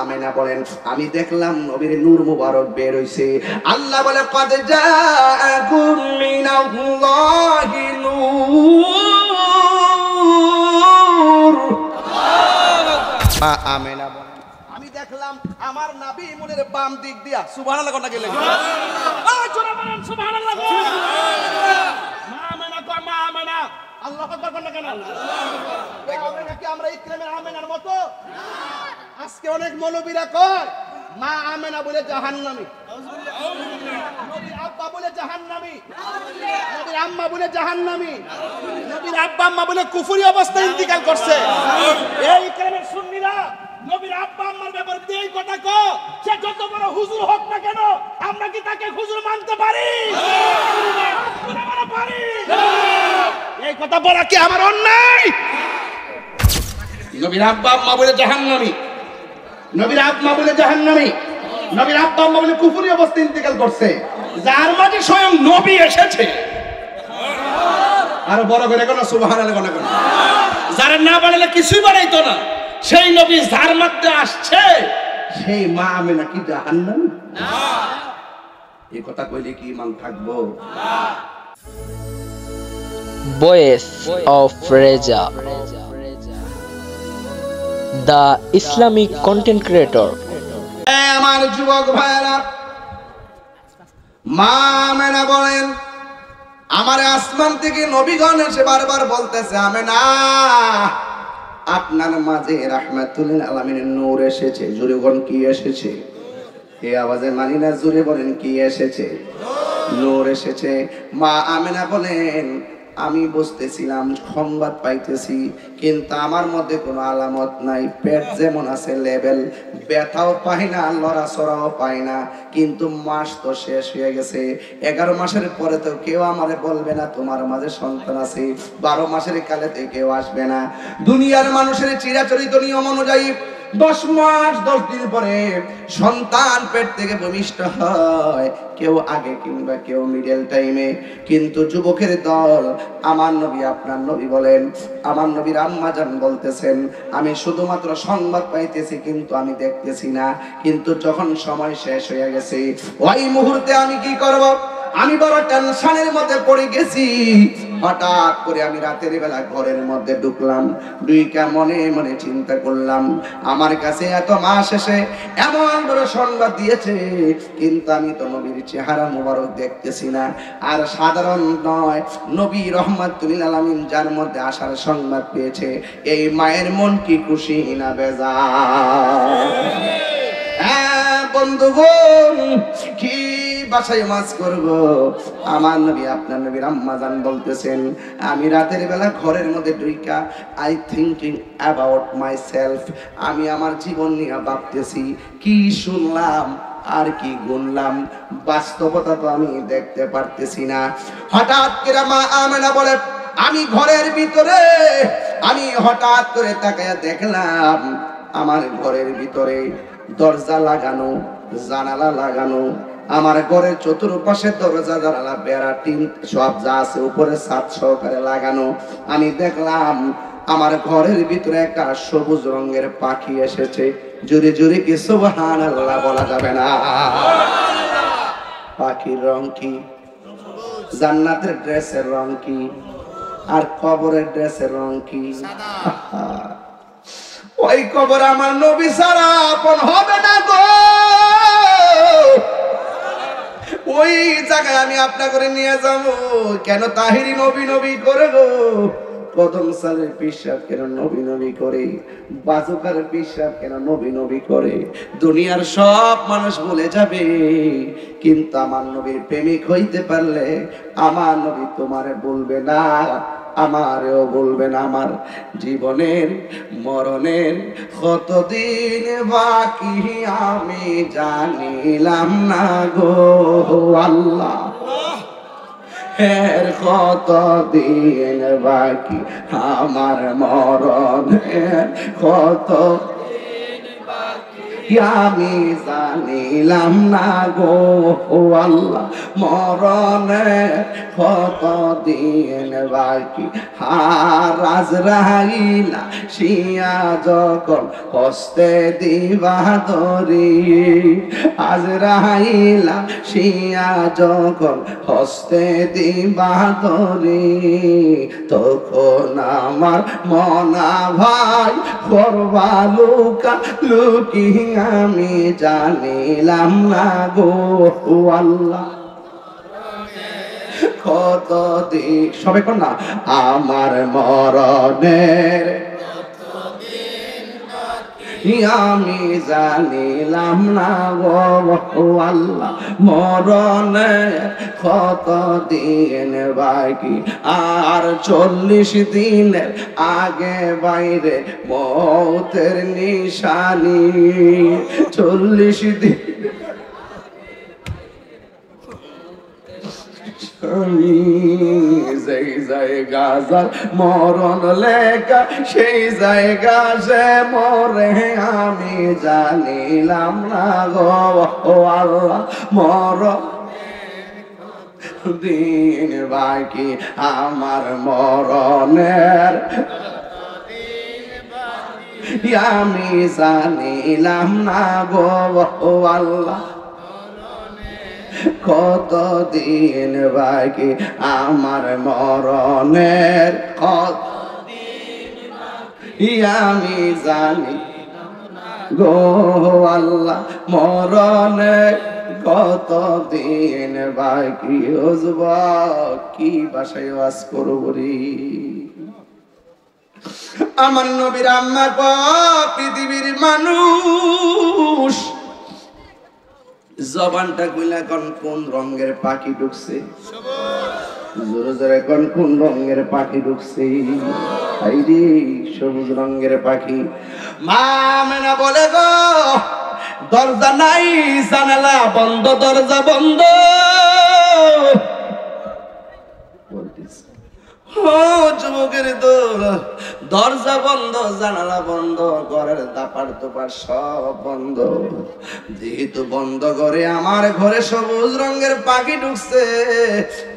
আমেনা বলেন আমি দেখলাম নবীর নূর মুবারক বের হইছে। আল্লাহ বলে কদ জাআকুম মিনাল্লাহি নূর। মা আমেনা বলেন আমি দেখলাম আমার নবী মুনের বাম দিক দিয়া সুবহানাল্লাহ কোন গেলে জোরে বলেন সুবহানাল্লাহ। মা আমেনা কো মা আমেনা আল্লাহু আকবার কোন কেন আমেনা কি আমরা ইকরামের আমেনার মতো? আজকে অনেক মৌলবীরা কয় মা আমেনা বলে জাহান্নামী, নবীর আব্বা বলে জাহান্নামী, নবীর আম্মা বলে জাহান্নামী, নবীর আব্বা আম্মা বলে কুফরি অবস্থায় ইন্তিকাল করছে। এই ইকরামের সুন্নিরা নবীর আব্বা আম্মার ব্যাপারে এই কথা কয়, সে যত বড় হুজুর হোক না কেন আমরা কি তাকে হুজুর মানতে পারি? পারি। এই কথা বলা কি আমার অন্যায়? নবীর আব্বা আম্মা বলে জাহান্নামী, নবীর আব্বা বলে জাহান্নামী, নবীর আব্বা আম্মা বলে কুফরি অবস্থায় ইন্তেকাল করছে, যার মাঝে স্বয়ং নবী এসেছে। আর বড় করে কোন সুবহানাল্লাহ কোন কোন যারা না বানালে কিছুই বানাইতো না, সেই নবী যার মধ্যে আসছে সেই মা আমেনা কি জাহান্নামী? না। এই কথা কইলে কি ঈমান থাকবো? না। Voice of Reza, the Islamic content creator. আমার যুবক ভাইরা মা আমেনা বলেন আমার আসমান থেকে নবীগণ এসে বারবার বলতেছে আমেনা আপনার মাঝে রাহমাতুল লিল আলামিনের নূর এসেছে। জোরে বলেন কি এসেছে? এই আওয়াজে মানি না, জোরে বলেন কি এসেছে? নূর এসেছে। মা আমেনা বলেন আমি বুঝতেছিলাম সংবাদ পাইতেছি, কিন্তু আমার মধ্যে কোনো আলামত নাই। পেট যেমন আছে লেভেল, ব্যথাও পাই না, লড়াচড়াও পাই না, কিন্তু মাস তো শেষ হয়ে গেছে। 11 মাসের পরে তো কেউ আমারে বলবে না তোমার মাঝে সন্তান আছে। 12 মাসের কালেতে কেউ আসবে না। দুনিয়ার মানুষের চিরাচরিত নিয়ম অনুযায়ী 10 মাস 10 দিন পরে সন্তান পেট থেকে ভূমিষ্ঠ হয়, কেউ আগে কিংবা কেউ মিডল টাইমে। কিন্তু যুবকের দল আমার নবী আপনার নবী বলেন, আমার নবীর আম্মা জান বলতেছেন আমি শুধুমাত্র সংবাদ পাইতেছি কিন্তু আমি দেখতেছি না। কিন্তু যখন সময় শেষ হয়ে গেছে ওই মুহূর্তে আমি কি করব? আমি বড় টেনশনের মধ্যে পড়ে গেছি। হঠাৎ করে আমি রাতের বেলা ঘরের মধ্যে ঢুকলাম, ঢুইকা মনে মনে চিন্তা করলাম আমার কাছে এত মাস এসে এমন বড় সংবাদ দিয়েছে, কিন্তু আমি তো নবীর চেহারা মুবারক দেখতেছি না। আর সাধারণ নয়, নবী রাহমাতুল লিল আলামিন যার মধ্যে আসার সংবাদ পেয়েছে, এই মায়ের মন কি খুশি না বেজার? হ্যাঁ বন্ধুগণ, কি বাসায় মাছ করব? আমার নবী আপনার নবীর আম্মা জান বলতেছেন আমি রাতের বেলা ঘরের মধ্যে ঢুইকা I thinking about myself, আমি আমার জীবন নিয়ে ভাবতেছি। কি শুনলাম আর কি গুনলাম, বাস্তবতা তো আমি দেখতে পারতেছি না। হঠাৎ করে মা আমেনা বলে আমি ঘরের ভিতরে আমি হঠাৎ করে তাকায়া দেখলাম আমার ঘরের ভিতরে দরজা লাগানো, জানালা লাগানো, আমার ঘরের চতুর্পাশে দরজা জানালা বেড়া টিন সব যা আছে উপরে ছাদ সহকারে লাগানো। আমি দেখলাম আমার ঘরের ভিতরে একটা সবুজ রঙের পাখি এসেছে। জোরে জোরে কি সুবহানাল্লাহ বলা যাবে না? পাখির রং কি? জান্নাতের ড্রেসের রং কি? আর কবরের ড্রেসের রং কি? ওই কবর আমার নবী ছাড়া আপন হবে না গো। ওই জায়গায় আমি আপনা করে নিয়ে যাবো। কেন তাহিরি নবী নবী করে গো? কদম সালের পিসাব কেন নবী নবী করে? বাজুকার পিসাব কেন নবী নবী করে? দুনিয়ার সব মানুষ বলে যাবে, কিন্তু আমার নবীর প্রেমিক হইতে পারলে আমার নবী তোমারে বলবে না, আমারও বলবেন। আমার জীবনের মরণের কতদিন বাকি আমি জানিলাম না গো আল্লাহ, এর কতদিন বাকি আমার মরণের কত আমি জানিলাম না গো আল্লাহ মরণে কত দিন বাকি। আর আজরাইলা শিয়া যখন হস্তে দিবা ধরি, আজরাইলা শিয়া যখন হস্তে দিবা ধরি, তখন আমার মনা ভাই করবা লুকা লুকি আমি জানিলাম না গো আল্লাহ কত দিন। সবাই কর না, আমার মরণের আমি জানিলাম না গো আল্লাহ মরণে কত দিন বাকি। আর 40 দিনের আগে বাইরে মৌতের নিশানি, 40 দিন আমি যেই জায়গা যার মরণ লেখা সেই জায়গা সে মরে আমি জানিলাম না গো আল্লাহ মরণ দিন বাকি। আমার মরণের আমি জানিলাম না গো আল্লাহ কত দিন বাকি। আমার মরণের কত আমি জানি গো আল্লাহ মরণের কত দিন বাকি। হজব কি বাসায় ওয়াজ করব রে আমার নবীর আম্মা গো পৃথিবীর মানুষ জবানটা কইলা কোন রঙের পাখি ঢুকছে, জোরে জোরে কোন রঙের পাখি ঢুকছে। আইরে সবুজ রঙের পাখি। মা আমেনা বলে গো দরজা নাই জানালা বন্ধ, দরজা বন্ধ। ও যুবকের দরজা বন্ধ, জানালা বন্ধ, ঘরের দাপার দোপার সব বন্ধ। যেহেতু বন্ধ করে আমার ঘরে সবুজ রঙের পাখি ঢুকছে,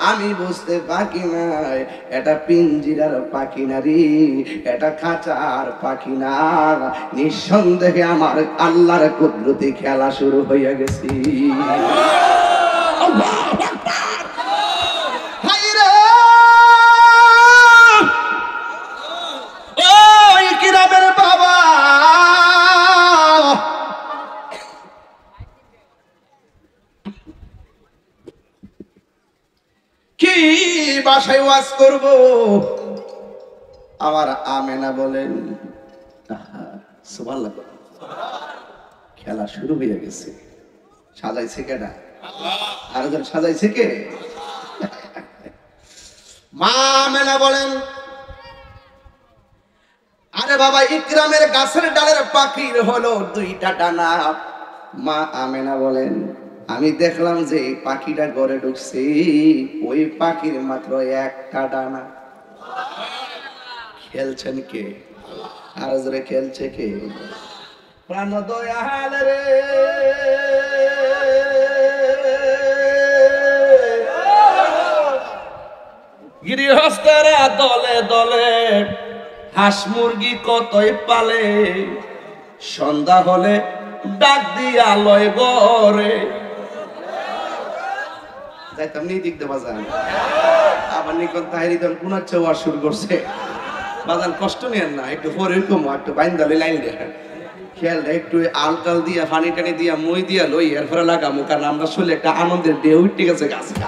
আমি বুঝতে পাখি নাই এটা পিঞ্জিরার পাখি না রে, এটা খাঁচার পাখি না। নিঃসন্দেহে আমার আল্লাহর কুদরতি খেলা শুরু হয়ে গেছে। বাবা কি বাসায় ওয়াজ করব? আমার আমেনা বলেন সুবহানাল্লাহ, খেলা শুরু হয়ে গেছে। সাজাইছে কেডা? আরেকজন সাজাইছে কে? মা আমেনা বলেন আরে বাবা ইকরামের গাছের ডালের পাখির হলো 2টা ডানা। মা আমেনা বলেন আমি দেখলাম যে পাখিটা ঘরে ঢুকছে, ওই পাখির মাত্র 1টা ডানা। খেলছেন কে? আর জোরে খেলছে কে? প্রাণ দয়াল রে গৃহস্থরা দলে দলে হাঁস মুরগি কতই পালে, সন্ধ্যা হলে ডাক দিয়া লয় গরে। যাইতাম নি দিক দেবা যান আবার নিকন তাহেরি দল কোন ওয়াজ শুরু করছে। বাজান কষ্ট নেন না, একটু পরে কমো, একটু বাইন্দালে লাইন দেখেন খেয়াল একটু আলটাল দিয়া পানি টানি দিয়া মই দিয়া লই এরপরে লাগামো, কারণ আমরা শুনলে একটা আনন্দের ঢেউ উঠে গেছে গাছটা।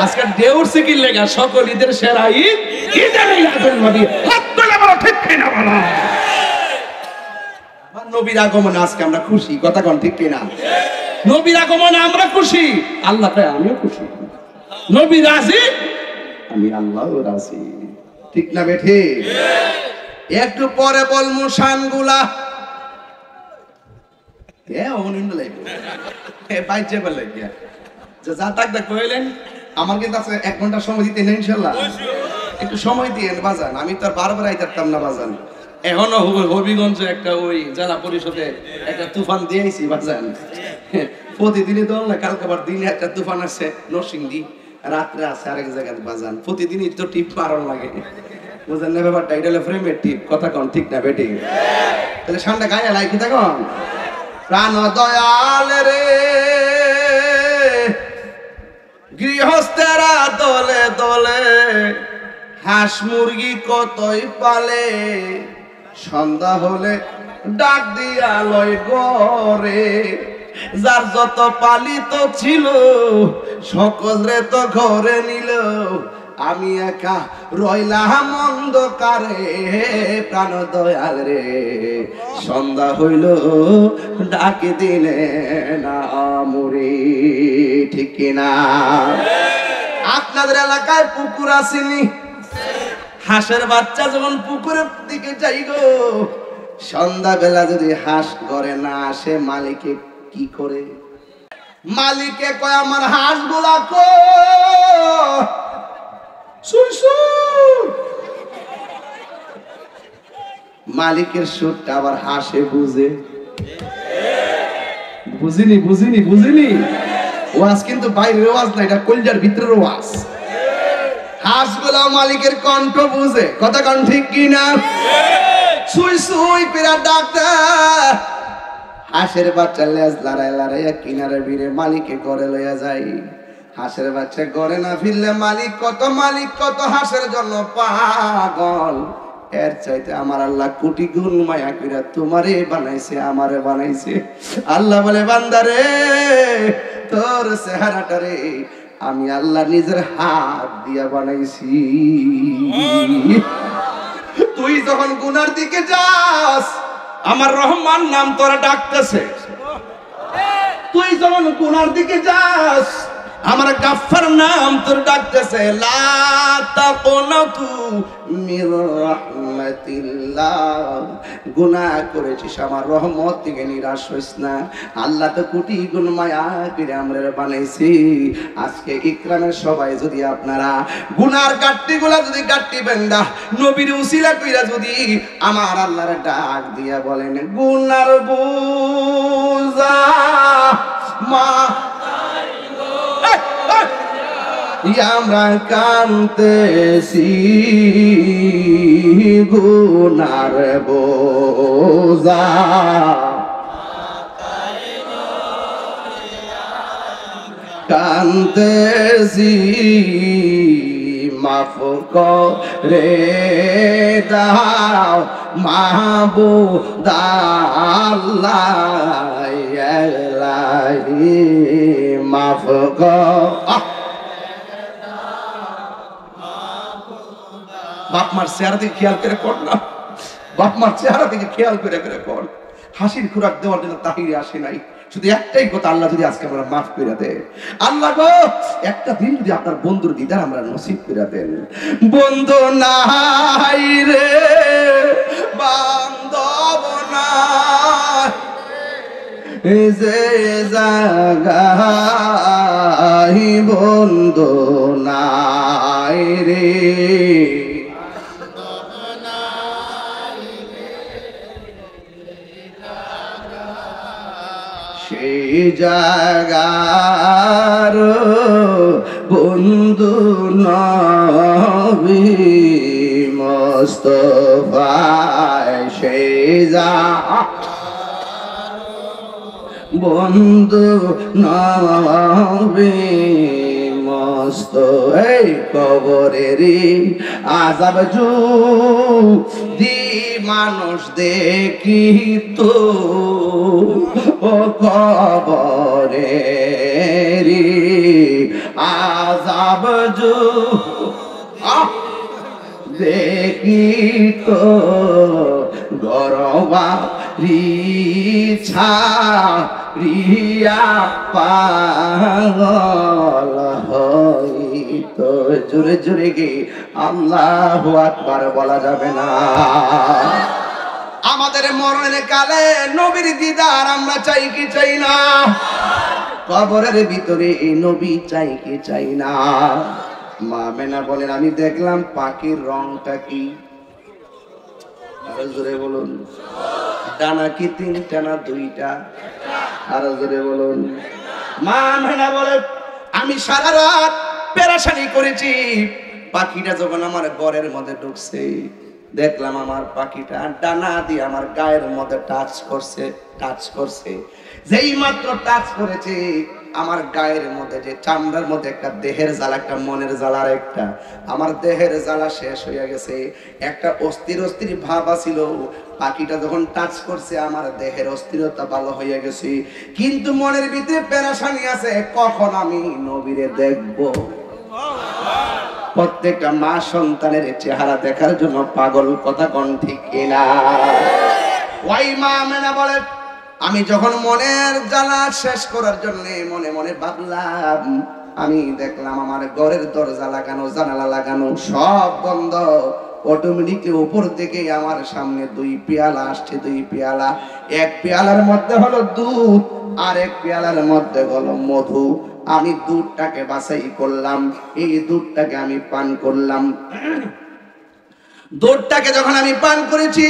আজকে ঢেউর সিকির লেগা সকল ঈদের সেরা ঈদ ঈদের হাত তোলা বলো ঠিক কিনা বলো। নবীর আগমনে আজকে আমরা খুশি, কথা কোন ঠিক কিনা? নবীর আগমনে আমরা খুশি, আল্লাহ তাই আমিও খুশি। নবী রাজি, আমি আল্লাহও রাজি, ঠিক না বেঠে? একটু পরে বলমু শানগুলা যা তাক দেখ কইলেন। আমার কিন্তু আছে 1 ঘন্টা সময় দিতে নেই ইনশাআল্লাহ, একটু সময় দিয়েন বাজান। আমি তো আর বারবার আইতাম না বাজান, এখনো হবিগঞ্জে একটা ওই জেলা পরিষদে একটা তুফান দিয়েছি বাজান, প্রতিদিনই দল না, কালকে আবার দিনে একটা তুফান আছে নরসিংদী, রাত্রে আছে আরেক জায়গায় বাজান, প্রতিদিনই তো টিপ মারণ লাগে, বুঝলেন না ব্যাপারটা? এটা হলো ফ্রেমের টিপ, কথা কন ঠিক না বেটি? তাহলে সামনে গায়ে লাইকি থাকুন। প্রাণ দয়াল রে গৃহস্থেরা দলে দলে হাঁস মুরগি কতই পালে, সন্ধ্যা হলে ডাক দিয়া লয় গরে, যার যত পালিত ছিল সকলে তো ঘরে নিল, আমি একা রইলাম অন্ধকারে। প্রাণ দয়াল রে সন্ধ্যা হইল ডাকে দিলে না মুড়ি, ঠিক কিনা? আপনাদের এলাকায় পুকুর আসেনি? হাঁসের বাচ্চা যখন পুকুরের দিকে যাই গো, সন্ধ্যা বেলা যদি হাঁস ঘরে না আসে, মালিকে কি করে? মালিকে কয় আমার হাঁস গুলা কো, মালিকের সুরটা আবার হাসে বুঝে। বুঝিনি বুঝিনি বুঝিনি, ওয়াজ কিন্তু বাইরের ওয়াজ না, এটা কলজার ভিতরের ওয়াজ। হাঁসগুলা মালিকের কণ্ঠ বুঝে, কথা কন ঠিক কিনা? সুই সুই পিরা ডাক্তার, হাঁসের বাচ্চা লেজ লড়াই লড়াইয়া কিনারে ভিড়ে মালিকে ঘরে লইয়া যায়। হাঁসের বাচ্চা ঘরে না ফিরলে মালিক কত হাঁসের জন্য পাগল। এর চাইতে আমার আল্লাহ কোটি গুণ মায়া কইরা তোমারে বানাইছে, আমারে বানাইছে। আল্লাহ বলে বান্দারে তোর চেহারাটারে আমি আল্লাহ নিজের হাত দিয়া বানাইছি। তুই যখন গুনার দিকে যাস আমার রহমান নাম তোরা ডাকতেছে, তুই যখন গুনার দিকে যাস আমার গাফফার নাম তোর ডাকতেছে। লা তাকুনাতু মির রাহমাতিল্লাহ, গুনাহ করেছিস আমার রহমত থেকে নিরাশ হইস না। আল্লাহ তো কোটি গুণ মায়া করে আমরা বানাইছি। আজকে ইকরামের সবাই যদি আপনারা গুনার গাট্টিগুলা যদি গাট্টি বেন্দা নবীর উসিলা কইরা যদি আমার আল্লাহর ডাক দিয়া বলেন, গুনার বুঝা মা আমরা কান্তেছি, গুনার বোঝা কান্তেছি, মাফ করে দাও মাহবুব আল্লাহ, মাফ কর। বাপ মার চেহারা থেকে খেয়াল করে কর না, বাপ মার চেহারা থেকে খেয়াল করে করে কর। হাসির খোরাক দেওয়ার জন্য তাহিরে আসে নাই, শুধু একটাই কথা, আল্লাহ যদি আজকে আমরা মাফ করে দেয়, আল্লাহ গো একটা দিন যদি আপনার বন্ধুর দিদার আমরা নসিব করে দেন। বন্ধু নাই রে বান্ধব নাই, যে জাগাই বন্ধু নাই রে, সেই জাগার বন্ধু নবী মুস্তাফা, সেই বন্ধু নবী মস্ত। এই কবরেরই আযাব যদি মানুষ দেখিত, ও কবরেরই আযাব দেখিত, গরবা রিছা রিয়া পাগল হইত। জোরে জোরে গে আল্লাহু আকবার বলা যাবে না। আমাদের মরণের কালে নবীর দিদার আমরা চাই কি চাই না? কবরের ভিতরে এই নবী চাই কি চাই না? মা মেনা বলেন, আমি দেখলাম পাখির রংটা কি? আরো জোরে বলুন। ডানা কি তিনটা না দুইটা? আরো জোরে বলুন। মা আমেনা বলে আমি সারা রাত পেরেশানি করেছি, পাখিটা যখন আমার ঘরের মধ্যে ঢুকছে দেখলাম আমার পাখিটা ডানা দিয়ে আমার গায়ের মধ্যে টাচ করছে। যেই মাত্র টাচ করেছে আমার গায়ের মধ্যে যে চামড়ার মধ্যে একটা দেহের জ্বালা, একটা মনের জ্বালার একটা, আমার দেহের জ্বালা শেষ হয়ে গেছে। একটা অস্থির ভাব আছিল, পাখিটা যখন টাচ করছে আমার দেহের অস্থিরতা ভালো হয়ে গেছে, কিন্তু মনের ভিতরে পেরেশানি আছে কখন আমি নবীরে দেখব। প্রত্যেকটা মা সন্তানের চেহারা দেখার জন্য পাগল, কথা কোন ঠিক কিনা? ওই মা আমেনা বলে আমি যখন মনের জ্বালা শেষ করার জন্য মনে মনে ভাবলাম, আমি দেখলাম আমার ঘরের দরজা লাগানো, জানালা লাগানো, সব বন্ধ। অটোমেটিকলি উপর থেকে আমার সামনে দুই পেয়ালা আসছে, দুই পেয়ালা। এক পেয়ালার মধ্যে হলো দুধ, আর এক পেয়ালার মধ্যে হলো মধু। আমি দুধটাকে বাছাই করলাম, এই দুধটাকে আমি পান করলাম। দুধটাকে যখন আমি পান করেছি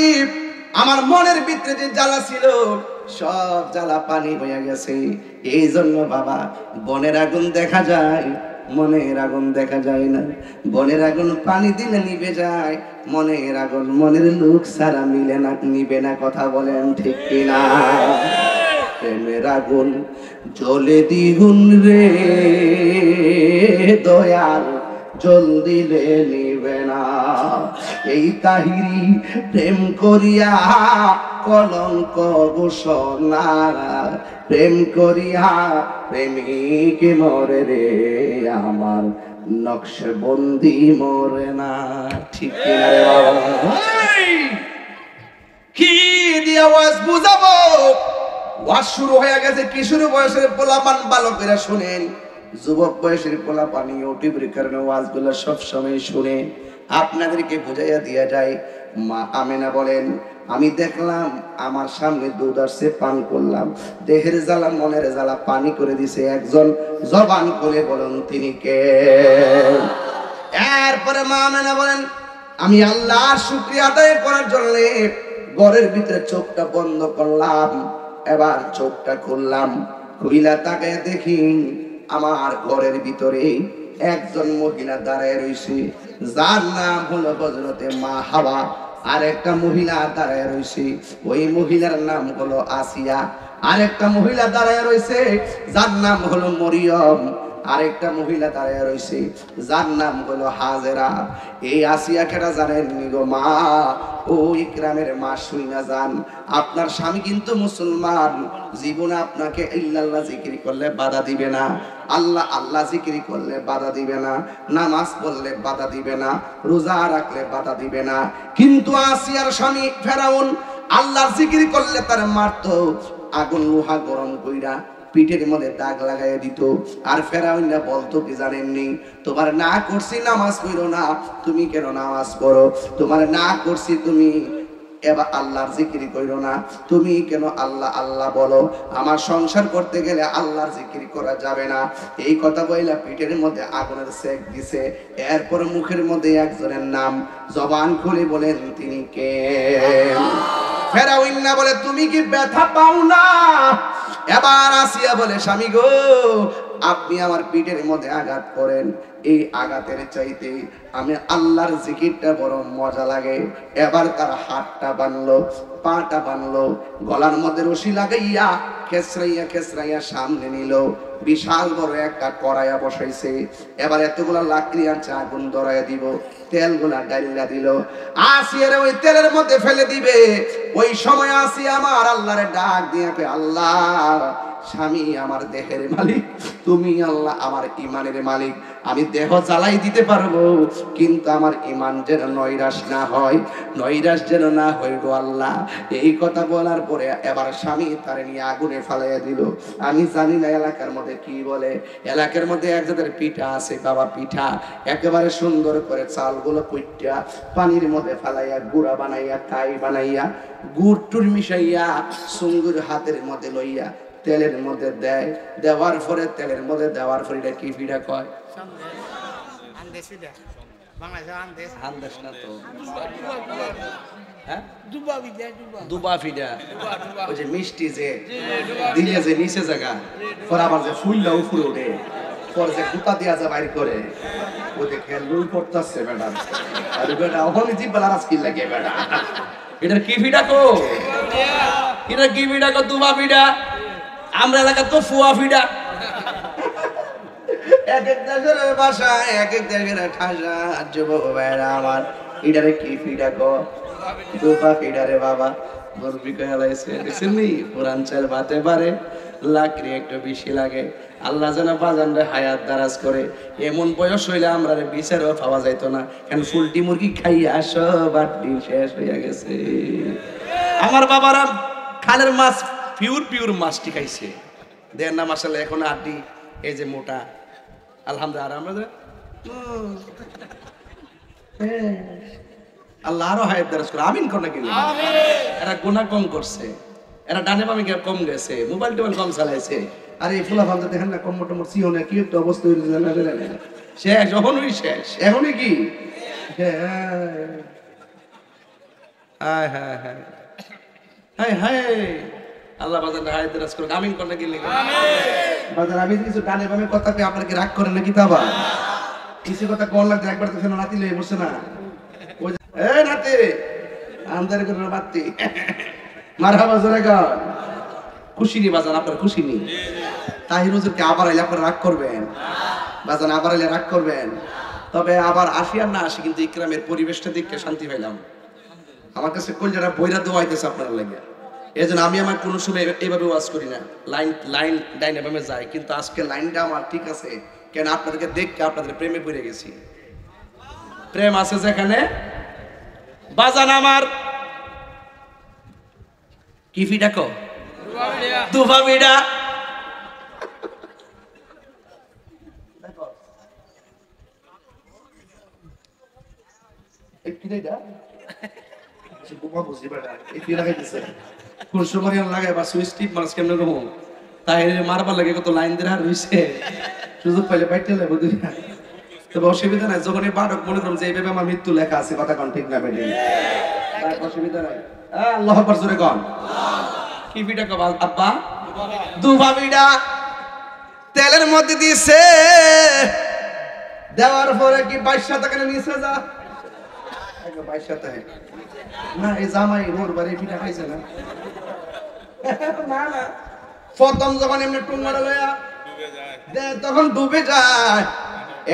আমার মনের ভিতরে যে জ্বালা ছিল সব জ্বালা পানি হয়ে গেছে। এই জন্য বাবা, বনের আগুন দেখা যায়, মনের আগুন দেখা যায় না। বনের আগুন পানি দিলে নিভে যায়, মনের আগুন মনের লোক সারা মিলে না, নিবে না, কথা বলেন ঠিক কিনা? প্রেমের আগুন জ্বলে দ্বিগুণ রে দয়াল, জল দিলে নিবে না। এই কাহিনী প্রেম করিয়া কলঙ্ক ঘোষণা, প্রেম করিয়া প্রেমিক মরে রে আমার নকশবন্দি মরে না। ঠিক কিনা রে বাবা? কি দিয়ে ওয়াজ বুঝাবো? ওয়াজ শুরু হয়ে গেছে, কিশোর বয়সের পোলাপান ভালো করে শুনেন। যুবক বয়সের পোলাপান ইউটিউবের কারণে ওয়াজগুলো সবসময় শুনে আপনাদেরকে বুঝাইয়া দিয়া যায়। মা আমেনা বলেন আমি দেখলাম আমার সামনে দুধ আসছে, পান করলাম, দেহের জ্বালা মনের জ্বালা পানি করে দিছে একজন। জবান খুলে বলুন তিনি কে? এরপরে মা আমেনা বলেন আমি আল্লাহর শুকরিয়া আদায় করার জন্য ঘরের ভিতরে চোখটা বন্ধ করলাম, এবার চোখটা খুললাম, খুইলা তাকায় দেখি আমার ঘরের ভিতরে একজন মহিলা দাঁড়ায় রয়েছে, যার নাম হলো হযরতে মা হাওয়া। আর একটা মহিলা দাঁড়ায় রয়েছে, ওই মহিলার নাম হলো আসিয়া। আরেকটা মহিলা দাঁড়ায় রয়েছে যার নাম হলো মরিয়ম। আরেকটা মহিলা দাঁড়ায় রয়েছে যার নাম হলো হাজেরা। এই আসিয়া কেটা জানেন গো মা? ও ইকরামের মা, শুইনা যান, আপনার স্বামী কিন্তু মুসলমান, জীবনে আপনাকে ইল্লাল্লাহ জিকির করলে বাধা দিবে না, আল্লাহ আল্লাহ জিকির করলে বাধা দিবে না, নামাজ পড়লে বাধা দিবে না, রোজা রাখলে বাধা দিবে না। কিন্তু আসিয়ার স্বামী ফেরাউন আল্লাহর জিকির করলে তার মারতো, আগুন লোহা গরম কইরা পিঠের মধ্যে দাগ লাগাইয়া দিত। আর ফেরাউনরা বলতো কি জানেননি? তোমার না করছি নামাজ পড়ো না, তুমি কেন নামাজ পড়ো? তোমার না করছি তুমি এবার আল্লাহর জিকির কইরো না, তুমি কেন আল্লাহ আল্লাহ বলো? আমার সংসার করতে গেলে আল্লাহর জিকির করা যাবে না। এই কথা বইলা পিঠের মধ্যে আগুনের সেক দিছে। এরপর মুখের মধ্যে একজনের নাম, জবান খুলে বলেন তিনি কে? ফেরাউন না বলে তুমি কি ব্যথা পাও না? এবার আসিয়া বলে স্বামী গো, আপনি আমার পিঠের মধ্যে আঘাত করেন, এই আঘাতের চাইতে আমি আল্লাহর জিকিরটা বড় মজা লাগে। এবার তার হাতটা বানলো, পাটা বানলো, গলার মধ্যে রশি লাগাইয়া খেসরাইয়া খেসরাইয়া সামনে নিল। বিশাল বড় একটা কড়াইয়া বসাইছে। এবার এতগুলা লাকড়ি আনছে, আগুন ধরাইয়া দিব, তেলগুলা ডাইলা দিল, আসিয়ারে ওই তেলের মধ্যে ফেলে দিবে। ওই সময় আসিয়া আমার আল্লাহরে ডাক দিয়ে আল্লাহ, স্বামী আমার দেহের মালিক, তুমি আল্লাহ আমার ইমানের মালিক, আমি দেহ জ্বালাই দিতে পারবো, কিন্তু আমার ইমান যেন নৈরাশ না হয়, নৈরাশ যেন না হয় গো আল্লাহ। এই কথা বলার পরে এবার স্বামী তার নিয়ে আগুনে ফালাইয়া দিল। আমি জানি না এলাকার মধ্যে কি বলে, এলাকার মধ্যে এক জাতের পিঠা আছে বাবা, পিঠা একেবারে সুন্দর করে চালগুলো কুইটা পানির মধ্যে ফালাইয়া গুড়া বানাইয়া, কাই বানাইয়া, গুড় টুর মিশাইয়া সুঙ্গুর হাতের মধ্যে লইয়া তেলের মধ্যে দেয়। দেওয়ার পরে তেলের মধ্যে দেওয়ার পরে এটা কি পিঠা কয়? আন্দেশ না তো, হ্যাঁ দুবা বিদা দুবা দুবা ফিডা দুবা দুবা ওই যে মিষ্টি যে দুবা দিলে যে নিচে জায়গা পর আবার যে ফুলটা উপরে ওঠে পর যে গুতা দিয়া যা বাইর করে ও দেখে লুই পড়তাছে ম্যাডাম আর বেটা ওখানে জিভ বালা রাস্কিল লাগে বেটা এটা কি ফিডা কো এটা কি ফিডা কো দুবা ফিডা আমরা এলাকা তো ফুয়া ফিডা এক এক দেশের ভাষা এক এক দেশের ঠাসা যুবক ভাইরা আমার এটারে কি ফিডা কো দুবা ফিডা রে বাবা গর্বি কয়া লাইছে দেখছেন নি পুরাঞ্চের বাতে পারে লাকড়ি একটু বেশি লাগে আল্লাহ যেন বাজানরে হায়াত দারাজ করে এমন বয়স হইলে আমরা রে বিচারও পাওয়া যাইতো না কেন ফুলটি মুরগি খাইয়া আসো বাটি শেষ হইয়া গেছে আমার বাবারা খালের মাছ পিওর মাছটি খাইছে দেন না মাসাল্লাহ এখন আড্ডি এই যে মোটা আলহামদুলিল্লাহ আর আমরা আল্লাহ আরো হায়াত দারাজ করে আমিন কোন নাকি এরা গুনাহ কম করছে এরা ডানে বামে কম গেছে মোবাইল টোবাইল কম চালাইছে আরে এই ফুলা ফালতে দেখেন না কম মোটামুটি সিও না কি একটা অবস্থা হইছে জানা না শেষ এখনই শেষ এখনই কি হায় হায় হায় হায় হায় আল্লাহ বাজার হায়াত দারাজ করে আমিন কোন নাকি আমিন বাজার আমি কিছু ডানে বামে কথা কই আপনারা কি রাগ করেন নাকি তাবা কিছু কথা কোন লাগতে একবার তো শোনা নাতি লই বসে না ওই এ নাতি আন্দার করে বাতি মারহাবা জোরে গান খুশি নি বাজান আপনার খুশি নি তাহির হুজুরকে আবার আইলে আপনারা রাগ করবেন বাজান আবার আইলে রাগ করবেন তবে আবার আসি আর না আসি কিন্তু ইকরামের পরিবেশটা দেখে শান্তি পাইলাম আমার কাছে কলজাটা বইরা দোয়াইতেছে আপনারা লাগে এজন্য আমি আমার কোনো সময় এইভাবে ওয়াজ করি না লাইন ডাইনামে যায় কিন্তু আজকে লাইনটা আমার ঠিক আছে কেন আপনাদেরকে দেখে আপনাদের প্রেমে পড়ে গেছি প্রেম আছে যেখানে বাজান আমার কি ফিডা কো দুবা বিডা এই কিডা সে বুবা বুঝি বেটা এই কি লাগাইতেছে কোন সময় লাগাই বা সুইচ টিপ মারস কেমনে গো তাই মারবার লাগে কত লাইন দিয়ে আর হইছে সুযোগ পাইলে বাইতে লাগবে দুইটা তবে অসুবিধা নাই যখন এই বাড়ক মনে করুন যে এইভাবে আমার মৃত্যু লেখা আছে কথা কোন ঠিক না বেটে তার অসুবিধা নাই আল্লাহু আকবার জোরে কোন কি বিটা কো আব্বা দুবা বিডা তেলের মধ্যে দিছে দেওয়ার পরে কি 22 টাকা নিচে যা 22 টাকা না এই জামাই ওর বাড়ি পিঠা খাইছে না না না প্রথম যখন এমনি টুঙ্গাড়া লয়া দে তখন ডুবে যায়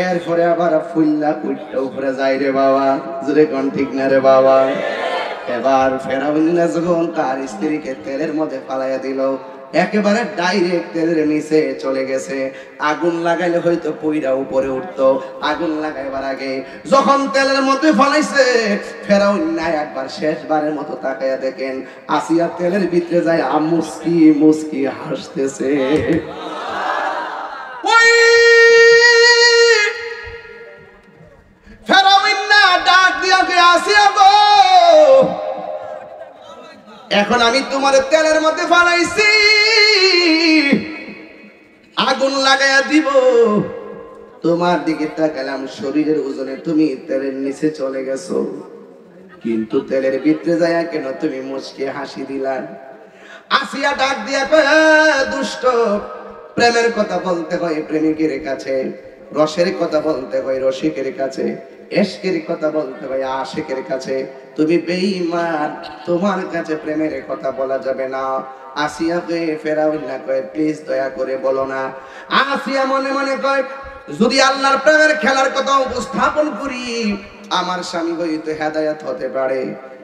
এরপরে আবার ফুল্লা কুইটটা উপরে যায় রে বাবা জোরে কোন ঠিক না রে বাবা এবার ফেরাউন যখন তার স্ত্রীকে তেলের মধ্যে ফালাইয়া দিল একেবারে ডাইরেক্ট তেলের নিচে চলে গেছে আগুন লাগাইলে হয়তো পইরা উপরে উঠতো আগুন লাগাইবার আগে যখন তেলের মধ্যে ফালাইছে ফেরাউন নাই একবার শেষবারের মতো তাকাইয়া দেখেন আসিয়া তেলের ভিতরে যায় মুস্কি মুস্কি হাসতেছে ফেরাউন না ডাক দিয়া কে আসিয়া গো এখন আমি তোমার তেলের মধ্যে ফালাইছি আগুন লাগাইয়া দিব তোমার দিকে তাকালাম শরীরের ওজনে তুমি তেলের নিচে চলে গেছো কিন্তু তেলের ভিতরে যায় কেন তুমি মুচকি হাসি দিলা আসিয়া ডাক দিয়া কয় দুষ্ট প্রেমের কথা বলতে হয় প্রেমিকের কাছে রসের কথা বলতে হয় রসিকের কাছে এশকের কথা বলতে হয় আশিকের কাছে তুমি বেঈমান তোমার কাছে প্রেমের কথা বলা যাবে না আসিয়াকে ফেরাউন না কয় প্লিজ দয়া করে বলো না আসিয়া মনে মনে কয় যদি আল্লাহর প্রেমের খেলার কথা উপস্থাপন করি আমার স্বামী হইতে হেদায়েত হতে পারে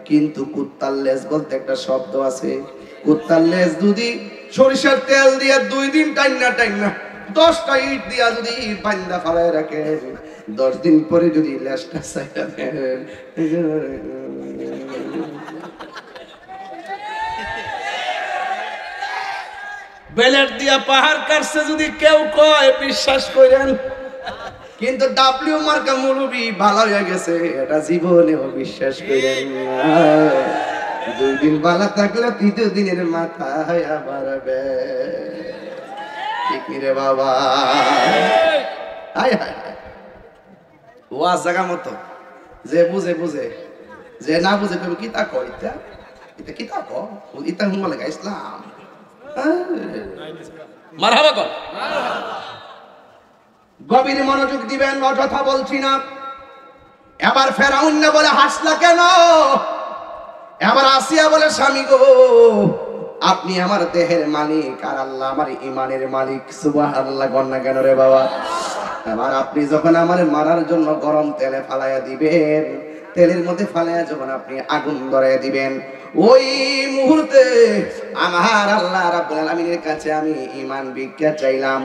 কিন্তু কুত্তার লেজ বলতে একটা শব্দ আছে কুত্তার লেজ যদি সরিষার তেল দিয়ে 2 দিন টাইনা 10টা ইট দিয়া যদি বান্দা ফালায় রাখে 10 দিন পরে যদি লেজটা ছাইড়া দেন বেলেট দিয়া পাহাড় কাটছে যদি কেউ কয় বিশ্বাস করেন কিন্তু ডাব্লিউ মার্কা মুলুবি ভালো হয়ে গেছে এটা জীবনেও বিশ্বাস করেন না 2 দিন ভালো থাকলে 3 দিনের মাথায় আবার বে ঠিক রে বাবা হায় হায় ওয়াজ জায়গা মতো যে বুঝে যে না বুঝে কবে কি তা কয় এটা এটা কি তা কয় এটা হুমা লাগা ইসলাম মারহাবা কর। গভীর মনোযোগ দিবেন, অযথা বলছি না। এবার ফেরাউন না বলে হাসলা কেন? এবার আসিয়া বলে স্বামী গো, আপনি আমার দেহের মালিক আর আল্লাহ আমার ইমানের মালিক। সুবহানাল্লাহ গন্না কেন রে বাবা? এবার আপনি যখন আমার মারার জন্য গরম তেলে ফালাইয়া দিবেন, তেলের মধ্যে ফালাইয়া যখন আপনি আগুন ধরাইয়া দিবেন, ওই মুহূর্তে আমার আল্লাহ রাব্বুল আলামিনের কাছে আমি ঈমান ভিক্ষা চাইলাম।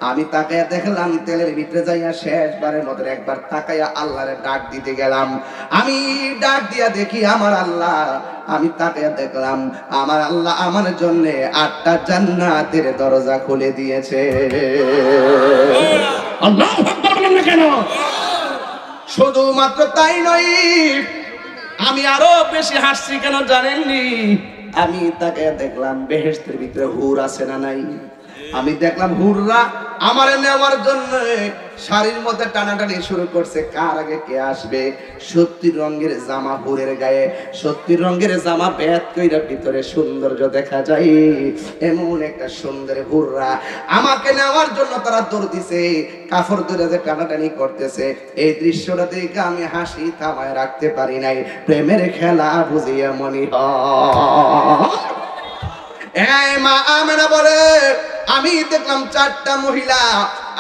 আমি তাকায়া দেখলাম তেলের ভিতরে যাইয়া শেষবারের মতো একবার তাকায়া আল্লাহরে ডাক দিতে গেলাম। আমি ডাক দিয়া দেখি আমার আল্লাহ, আমি তাকায়া দেখলাম আমার আল্লাহ আমার জন্য 8টা জান্নাতের দরজা খুলে দিয়েছে। আল্লাহু আকবার বলেন না কেন? শুধুমাত্র তাই নয়, আমি আরো বেশি হাসছি কেন জানেননি? আমি তাকে দেখলাম বেহেশতের ভিতরে হুর আছে না নাই? আমি দেখলাম হুররা আমারে নেওয়ার জন্য শাড়ির মধ্যে টানাটানি শুরু করছে। কার আগে কে আসবে? 70 রঙের জামা হুরের গায়ে, 70 রঙের জামা বেত কইরা ভিতরে সৌন্দর্য দেখা যায়। এমন একটা সুন্দর হুররা আমাকে নেওয়ার জন্য তারা দৌড় দিছে, কাফর ধরে যে টানাটানি করতেছে। এই দৃশ্যটা দেখে আমি হাসি থামায় রাখতে পারি নাই। প্রেমের খেলা বুঝিয়া মনি এই মা আমেনা বলে আমি দেখলাম 4টা মহিলা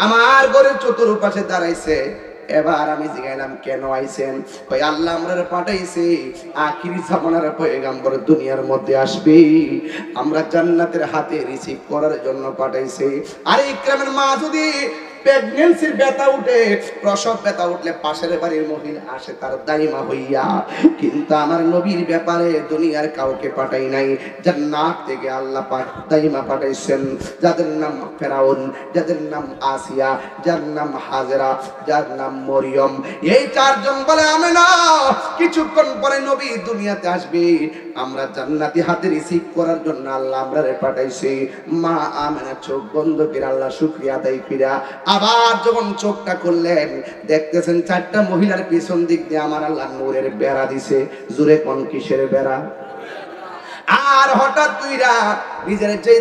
আমার ঘরের চতুর্পাশে দাঁড়াইছে। এবার আমি জিজ্ঞাসলাম কেন আইছেন? কই আল্লাহ আমরারে পাঠাইছে আখিরি জামানার পয়গম্বর দুনিয়ার মধ্যে আসবে, আমরা জান্নাতের হাতে রিসিভ করার জন্য পাঠাইছে। আরে ইকরামের মা যদি প্রেগন্যান্সির ব্যথা উঠে, প্রসব ব্যথা উঠলে পাশের বাড়ির মহিলা আসে তার দাইমা হইয়া, কিন্তু আমার নবীর ব্যাপারে দুনিয়ার কাউকে পাঠাই নাই। জান্নাত থেকে আল্লাহ পাক দাইমা পাঠাইছেন, যাদের নাম ফেরাউন, যাদের নাম আসিয়া, যার নাম হাজেরা, যার নাম মরিয়ম। এই 4 জন বলে আমেনা কিছুক্ষণ পরে নবী দুনিয়াতে আসবে, আমরা জান্নাতি হাতে রিসিভ করার জন্য আল্লাহ আমরারে পাঠাইছে। মা আমেনা চোখ বন্ধ করে আল্লাহ শুকরিয়া আদায় কইরা আবার যখন চোখটা করলেন, দেখতেছেন 4টা মহিলার পিছন দিক দিয়ে আমার আল্লাহ নূরের বেড়া দিছে। জোরে কোন কিসের বেড়া? আর হঠাৎ তুইরা নিজের যে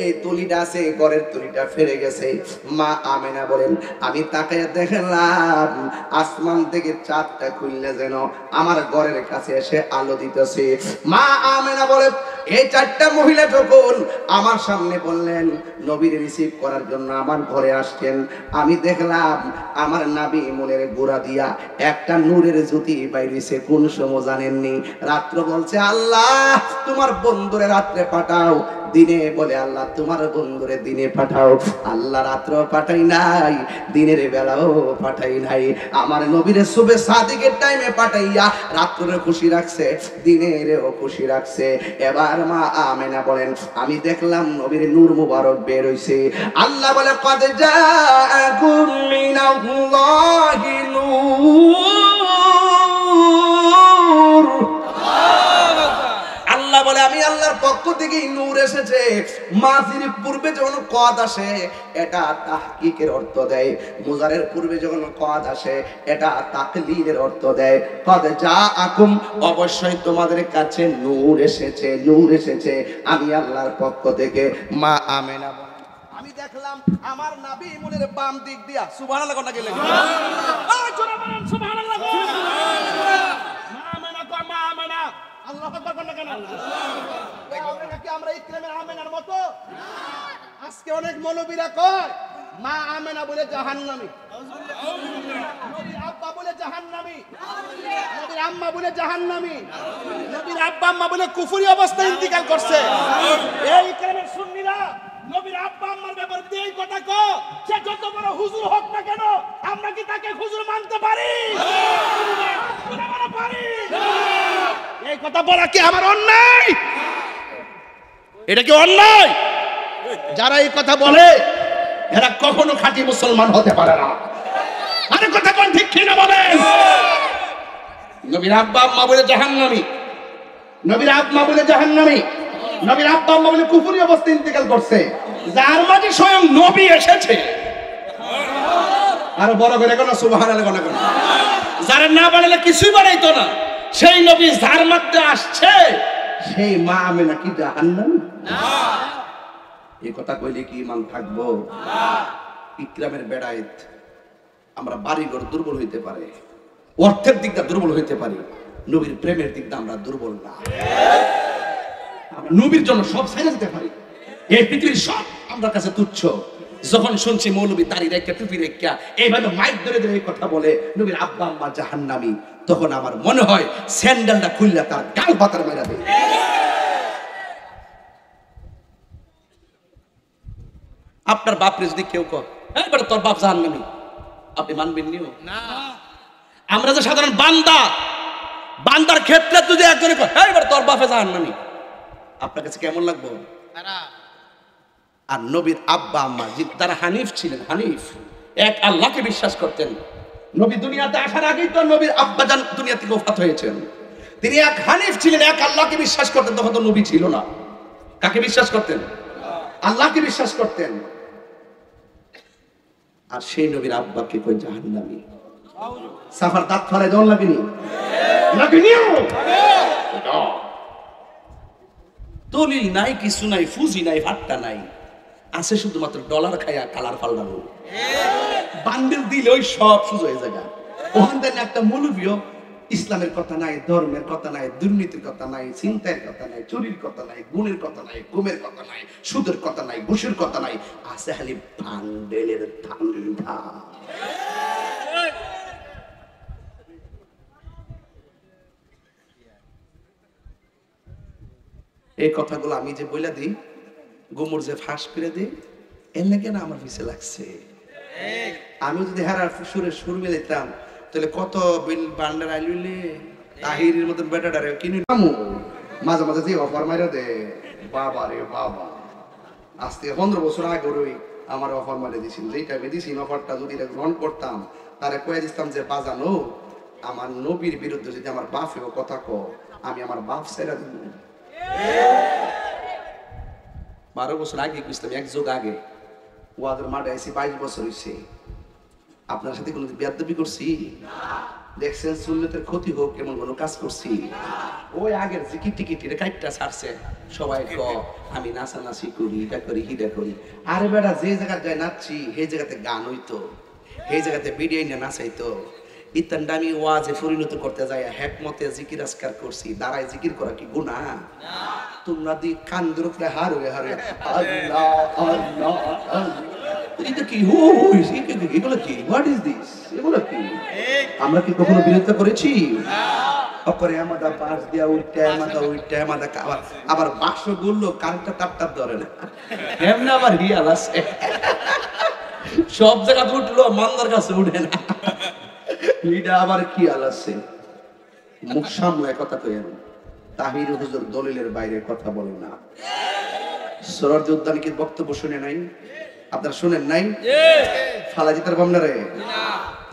এই তুলিটা আছে ঘরের তুলিটা ফেরে গেছে। মা আমেনা বলেন আমি তাকায় দেখলাম আসমান থেকে চাঁদটা খুললে যেন আমার ঘরের কাছে এসে আলো দিতেছে। মা আমেনা বলে এই 4টা মহিলা যখন আমার সামনে বললেন নবীর রিসিভ করার জন্য আমার ঘরে আসছেন, আমি দেখলাম আমার নাবি মনের গোড়া দিয়া একটা নূরের জ্যোতি বাইরেছে। কোন সময় জানেননি? রাত্র বলছে আল্লাহ তোমার বন্ধুরে রাত্রে পাঠাও, দিনে বলে আল্লাহ তোমার বন্ধুরে দিনে পাঠাও। আল্লাহ রাত্র পাঠাই নাই, দিনের বেলাও পাঠাই নাই। আমার নবীরে সুবে সাদিকের টাইমে পাঠাইয়া রাত্রে খুশি রাখছে, দিনেরও খুশি রাখছে। এবার মা আমেনা বলেন আমি দেখলাম নবীর নূর মুবারক বের হইছে। আল্লাহ বলে কদ জাআকুম মিনাল্লাহি নূর। আল্লাহ বলে আমি আল্লাহর পক্ষ থেকে নূর এসেছে। মাজির পূর্বে যখন কদ আসে এটা তাহকিকের অর্থ দেয়, মুজারের পূর্বে যখন কদ আসে এটা তাকলিলের অর্থ দেয়। কদ জাআকুম অবশ্যই তোমাদের কাছে নূর এসেছে, নূর এসেছে আমি আল্লাহর পক্ষ থেকে। মা আমেনা আমি দেখলাম আমার নবী মুনের বাম দিক দিয়া সুবহানাল্লাহ কোন গেলে সুবহানাল্লাহ। মা আমেনা তো মা আমেনা আল্লাহু আকবার কোন কেন? আমরা ইকরামের আমেনার মতো আজকে অনেক মৌলবীরা কয় মা আমেনা বলে জাহান্নামী, নবীর আব্বা বলে জাহান্নামী, নবীর আম্মা বলে জাহান্নামী, নবীর আব্বা আম্মা বলে কুফরি অবস্থায় ইন্তিকাল করছে। এই ইকরামের সুন্নিরা নবীর আব্বা আম্মার ব্যাপারে এই কথা কও, সে যত বড় হুজুর হোক না কেন আমরা কি তাকে হুজুর মানতে পারি? পারি। এই কথা বলা কি আমার অন্যায়? এটা কি অন্যায়? যারা এই কথা বলে এরা কখনো খাঁটি মুসলমান হতে পারে না। আরে কথা কোন ঠিক কি না বলেন? নবীর আব্বা আম্মা বলে জাহান্নামী, নবীর আম্মা বলে জাহান্নামী, নবীর আব্বা আম্মা বলে কুফরি অবস্থায় ইন্তেকাল করছে। যার মাঝে স্বয়ং নবী এসেছে, আর বড় করে কোন সুবহানাল্লাহ কোন কোন যারা না বানালে কিছুই বানাইতো না, সেই নবী যার মধ্যে আসছে সেই মা আমেনা কি জাহান্নামী? এই কথা কইলে কি ইমান থাকবো? ইকরামের বেড়াইত আমরা বাড়িঘর দুর্বল হইতে পারে, অর্থের দিকটা দুর্বল হইতে পারি, নবীর প্রেমের দিকটা আমরা দুর্বল না। আমরা নবীর জন্য সব ছেড়ে দিতে পারি। এই পৃথিবীর সব আমার কাছে তুচ্ছ। যখন শুনছি মৌলবী দাড়ি রেখা টুপি রেখা এইভাবে মাইক ধরে ধরে এই কথা বলে নবীর আব্বা আম্মা জাহান্নামী, তখন আমার মনে হয় স্যান্ডেলটা খুললে তার গাল পাতার মেরা দেয়। আপনার বাপরে যদি কেউ কর এবারে তোর বাপ জাহান্নামী, আপনি মানবেন নিও না? আমরা যে সাধারণ বান্দা, বান্দার ক্ষেত্রে যদি একজনে কয় এবারে তোর বাপে জাহান্নামী, আপনার কাছে কেমন লাগবে? আর নবীর আব্বা আম্মা তারা হানিফ ছিলেন, হানিফ এক আল্লাহকে বিশ্বাস করতেন। নবী দুনিয়াতে আসার আগেই তো নবীর আব্বা জান দুনিয়া থেকে ওফাত হয়েছেন। তিনি এক হানিফ ছিলেন, এক আল্লাহকে বিশ্বাস করতেন। তখন তো নবী ছিল না। কাকে বিশ্বাস করতেন? আল্লাহকে বিশ্বাস করতেন। আর সেই নবীর আব্বাকে কই জাহান্নামী। সাফার দাঁত ফালাই দন লাগেনি, লাগেনিও। দলিল নাই, কিছু নাই, ফুজি নাই, ভাট্টা নাই, আছে শুধুমাত্র ডলার খায়া কালার পাল্টানো। বান্ডেল দিলে ওই সব সুযোগ হয়ে যায়। ওখান থেকে একটা মৌলবীও ইসলামের কথা নাই, ধর্মের কথা নাই, দুর্নীতির কথা নাই, চিন্তার কথা নাই, চুরির কথা নাই, গুণের কথা নাই, ঘুমের কথা নাই, সুদের কথা নাই, ঘুষের কথা নাই, আছে খালি বান্ডেলের ধান্দা। এই কথাগুলো আমি যে বইলা দিই, গোমর যে ফাঁস করে দিই, এর লাগে না আমার পিছে লাগছে। আমি যদি হারার সুরে সুর মিলাইতাম তাহলে কত বিল বান্ডার আইলে তাহিরের মতন বেটাডারে কিনে নামু। মাঝে মাঝে যে অফার মাইরা দে, বাবা রে বাবা, আজ থেকে 15 বছর আগে ওই আমার অফার মারে দিছিল। যেই টাইমে দিছি অফারটা যদি গ্রহণ করতাম, তারে কয়ে দিতাম যে বাজানো আমার নবীর বিরুদ্ধে যদি আমার বাপেও কথা কো, আমি আমার বাপ ছেড়ে দিব। 12 বছর আগে বুঝতাম, এক যুগ আগে ওয়াদের মাঠে আইসি, 22 বছর হয়েছে। আপনার সাথে কোনো বেয়াদবি করছি? দেখছেন সুন্নতের ক্ষতি হোক এমন কোনো কাজ করছি? ওই আগের জিকির টিকিট কাইটটা ছাড়ছে সবাই ক আমি নাচানাচি করি, এটা করি, হিটা করি। আরে বেটা, যে জায়গায় যায় নাচছি সেই জায়গাতে গান হইতো, সেই জায়গাতে ভিডিও নিয়ে নাচাইতো। ইতানটা আমি ওয়াজে পরিণত করতে যাই হেকমতে জিকির আজকার করছি। দাঁড়ায় জিকির করা কি গুনাহ? তোমরা দি কান ধরে হারুয়ে হারুয়ে আল্লাহ আল্লাহ আল্লাহ, এটা কি? এগুলো কি? What is this? এগুলো কি? আমরা কি কখনো বিরোধিতা করেছি? অপরে আমাদের বাস দিয়া উঠতে আমাদের আবার বাসো গুলো কারেন্টটা টাপ ধরে না, এমনি আবার হিয়াল আছে, সব জায়গা উঠলো মান্দার কাছে উঠে না। এটা আবার কি আল আছে? মুখ সামনে কথা কইেন। তাহির হুজুর দলিলের বাইরে কথা বলে না। সরারদি উদ্যানে কি বক্তব্য শুনে নাই? আপনারা শুনেন নাই? ফালাজি তার বামনারে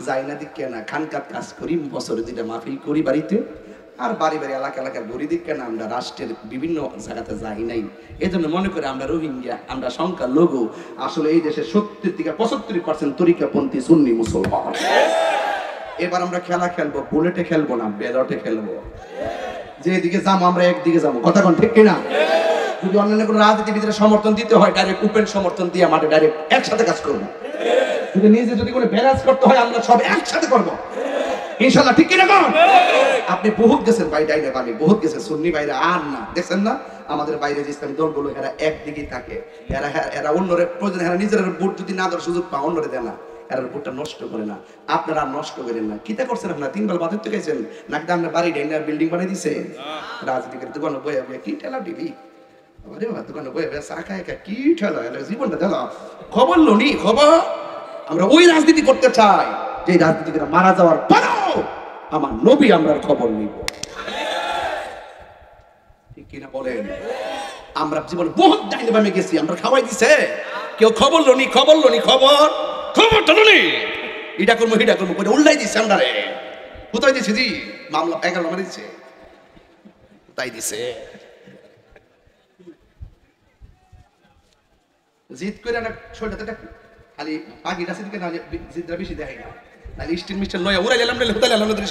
যাই না দিক কেনা খানকাত কাজ করি, বছরে 2টা মাহফিল করি বাড়িতে, আর বাড়ি বাড়ি এলাকা এলাকার ঘুরি দিক কেনা। আমরা রাষ্ট্রের বিভিন্ন জায়গাতে যাই নাই, এই জন্য মনে করি আমরা রোহিঙ্গা, আমরা সংখ্যা লঘু। আসলে এই দেশে 70 থেকে 75% তরিকাপন্থী সুন্নি মুসলমান। এবার আমরা খেলা খেলবো, বুলেটে খেলবো না, ব্যালটে খেলবো। যেদিকে যাবো আমরা একদিকে যাবো, কথা কোন ঠিক কিনা? যদি অন্যান্য কোনো রাজনীতিবিদের সমর্থন দিতে হয়, ডাইরেক্ট ওপেন সমর্থন দিয়ে মাঠে ডাইরেক্ট একসাথে কাজ করবো। যদি নিজে যদি কোনো ব্যালেন্স করতে হয়, আমরা সব একসাথে করবো ইনশাল্লাহ, ঠিক কিনা? আপনি বহুত গেছেন ভাই, ডাইনে বামে বহুত গেছেন, সুন্নি ভাইরা আর না, দেখছেন না আমাদের বাইরে যে ইসলামী দলগুলো, এরা একদিকেই থাকে। এরা অন্যরে প্রয়োজন, এরা নিজের ভোট যদি না দেওয়ার সুযোগ পা, অন্যরে দেয় না, এরা ভোটটা নষ্ট করে না। আপনারা নষ্ট করেন না। কিতা করছেন আপনারা? 3 বেলা বাদের তো গেছেন নাকি? আপনার বাড়ি ডাইনার বিল্ডিং বানিয়ে দিছে, রাজনীতির দোকানে বয়ে বয়ে কি ঠেলা দিবি? আরে বাবা, দোকানে বয়ে বয়ে চা খায় কি ঠেলা, জীবনটা ঠেলা। খবর লোনি খবর। আমরা ওই রাজনীতি করতে চাই যে রাজনীতিটা মারা যাওয়ার পরেও আমার নবী আমরা খবর নিব, ঠিক কিনা বলেন? আমরা জীবন বহুত ডাইনে বামে গেছি, আমরা খাওয়াই দিছে কেউ খবর লোনি, খবর লোনি, খবর খবরটা লোনি, এটা করবো হিটা করবো করে উল্লাই দিছে। আমরা রে কোথায় দিছে? জি মামলা 11 নম্বরে দিছে, তাই দিছে। জিদ করে না শরীরটা খালি পাগিটা সিদিকে না, জিদরা বেশি দেখাই না, তাহলে স্টিল মিস্টার লয়া উড়াই গেলাম রে, হুতাই গেলাম রে।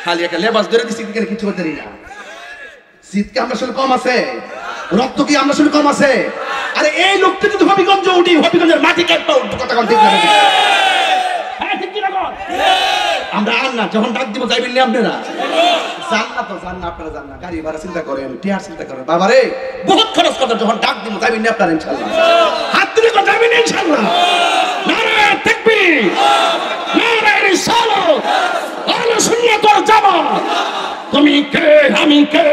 খালি একটা লেবাস ধরে দিচ্ছি কিন্তু কিছু করতে না। শীত কি আমরা শুনে কম আছে? রক্ত কি আমরা শুনে কম আছে? আরে এই লোকটা যদি হবিগঞ্জ উঠি, হবিগঞ্জের মাটি কাটতো কথা কোন ঠিক না? হ্যাঁ ঠিক কি না? আমরা আর না যখন ডাক দিব যাইবেন না আপনারা? জান্নাত তো জান্নাত, আপনারা জান্নাত গাড়ি ভাড়া চিন্তা করেন, টিয়ার চিন্তা করেন, বাবা রে বহুত খরচ করতে যখন ডাক দিব যাইবেন না আপনারা ইনশাআল্লাহ? হাত তুলে কথা যাইবেন ইনশাআল্লাহ? নারে তাকবীর, নারে রিসালাত, আহলে সুন্নাত ওয়াল জামাত। তুমি কে আমি কে,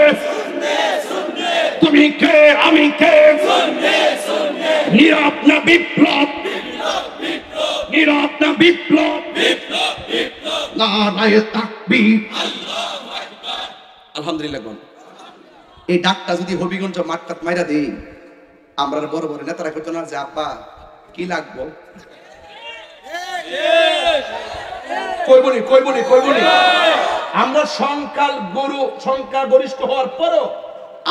তুমি কে আমি কে, নীরব না বিপ্লব, নীরব না বিপ্লব, নারায়ে তাকবীর, আলহামদুলিল্লাহ। এই ডাকটা যদি হবিগঞ্জ মাঠটাত মাইরা দেই, আমরা বড় বড় নেতারা কইতো না যে আব্বা কি লাগবো, কইবনি। আমরা সংখ্যা গরিষ্ঠ হওয়ার পরও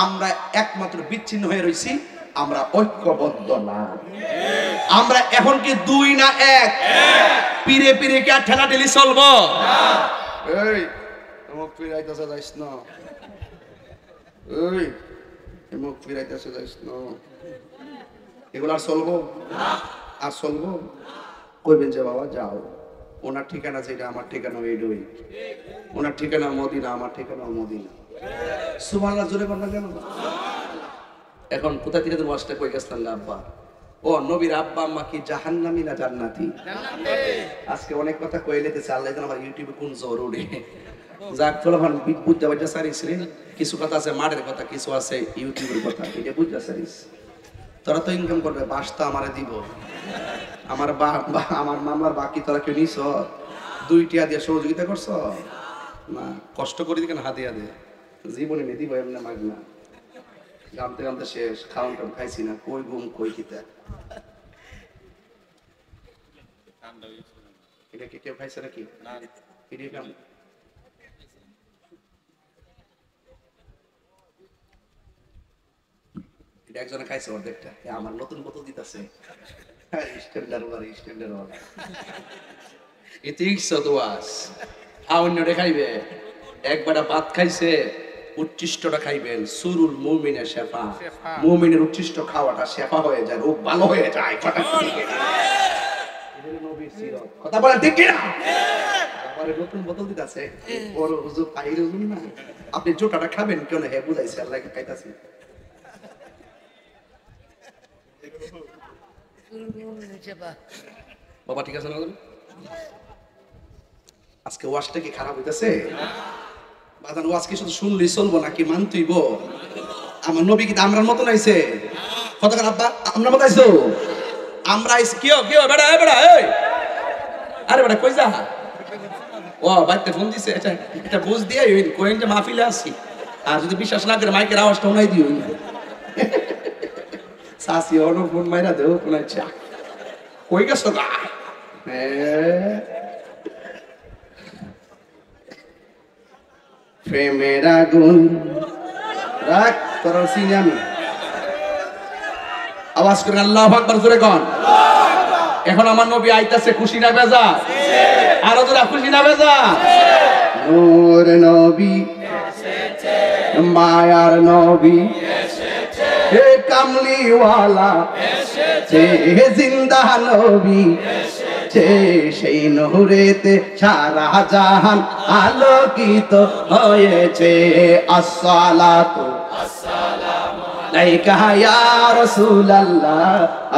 আমরা একমাত্র বিচ্ছিন্ন হয়ে রয়েছি, আমরা ঐক্যবদ্ধ না। আমরা এখন কি দুই না এক? পীরে পীরে কি আর ঠেলাঠেলি চলবো? এই মুখ ফিরাইতেছে যাইস না, এই মুখ ফিরাইতেছে যাইস না, এগুলো আর চলবো? আর চলবো? কইবেন যে বাবা যাও, ওনার ঠিকানা যেটা আমার ঠিকানা এইটাই, ওনার ঠিকানা মদিনা, আমার ঠিকানা মদিনা। সুবহানাল্লাহ জোরে বল না কেন? এখন কোথা থেকে তুমি ওয়াজটা কই গেছতাম না আব্বা? ও নবীর আব্বা আম্মা কি জাহান্নামী না জান্নাতি? আজকে অনেক কথা কই লেতেছে, আল্লাহ জানে আমার ইউটিউবে কোন জোর উড়ে। যাক চলো ভান বুঝতে পারছা সারিছিলেন, কিছু কথা আছে মাঠের কথা, কিছু আছে ইউটিউবের কথা, এটা বুঝতে সারিস। তোরা তো ইনকাম করবে, বাসটা আমারে দিব, আমার আমার মামলার বাকি তোরা কেউ নিছ? 2 টিয়া দিয়ে সহযোগিতা করছ না? কষ্ট করে দিকেন হাতিয়া দে, জীবনে নিয়ে দিব এমনি মাগ না। গামতে গামতে শেষ, খাওয়ান টাউন খাইছি না, কই ঘুম কই কিতা। এটা কি কেউ খাইছে নাকি? এটা একজনে খাইছে অর্ধেকটা, আমার নতুন বোতল দিতেছে। খাইবে একবার ভাত খাইছে, উচ্ছিষ্টটা খাইবেন। সুরুল মুমিনের শেফা, মুমিনের উচ্ছিষ্ট খাওয়াটা শেফা হয়ে যায়, রোগ ভালো হয়ে যায়। কথা বলেন ঠিক কিনা? নতুন বোতল দিতেছে, বড় হুজুর পাইর হুজুর না, আপনি জোটাটা খাবেন কেন? হ্যাঁ বুঝাইছে, আল্লাহ খাইতাছে। বাবা ঠিক আছে না? আজকে ওয়াজটা কি খারাপ হইতেছে? বাজান ওয়াজ কি শুধু শুনলেই চলবো নাকি মানতেইব? আমার নবী কি আমরার মতো নাইছে? কত খারাপ আব্বা আমরা মতো আইছো? আমরা আইছি কি বেড়া বেড়া, এই আরে বেড়া কই যা? ও বাইতে ফোন দিছে, এটা বুঝ দিয়ে কোয়েন যে মাহফিলে আসি, আর যদি বিশ্বাস না করে মাইকের আওয়াজটা শোনাই দিও। সাসি অনো ফোন মাইরা দেও কোন ইচ্ছা কই গেছো গা? প্রেমের আগুন রাখ তোর সিনে আমি আওয়াজ করে আল্লাহু আকবার জোরে কোন। এখন আমার নবী আইতাছে, খুশি না বেজা? আরো জোরে খুশি না বেজা? নূর নবী এসেছে, মায়ার নবী এসেছে, হে কামলিওয়ালা এসেছে, হে জিন্দা নবী এসেছে, সেই নূরেতে সারা জাহান আলোকিত হয়েছে। আসসালাতু আসসালামু আলাইকা ইয়া রাসূলুল্লাহ,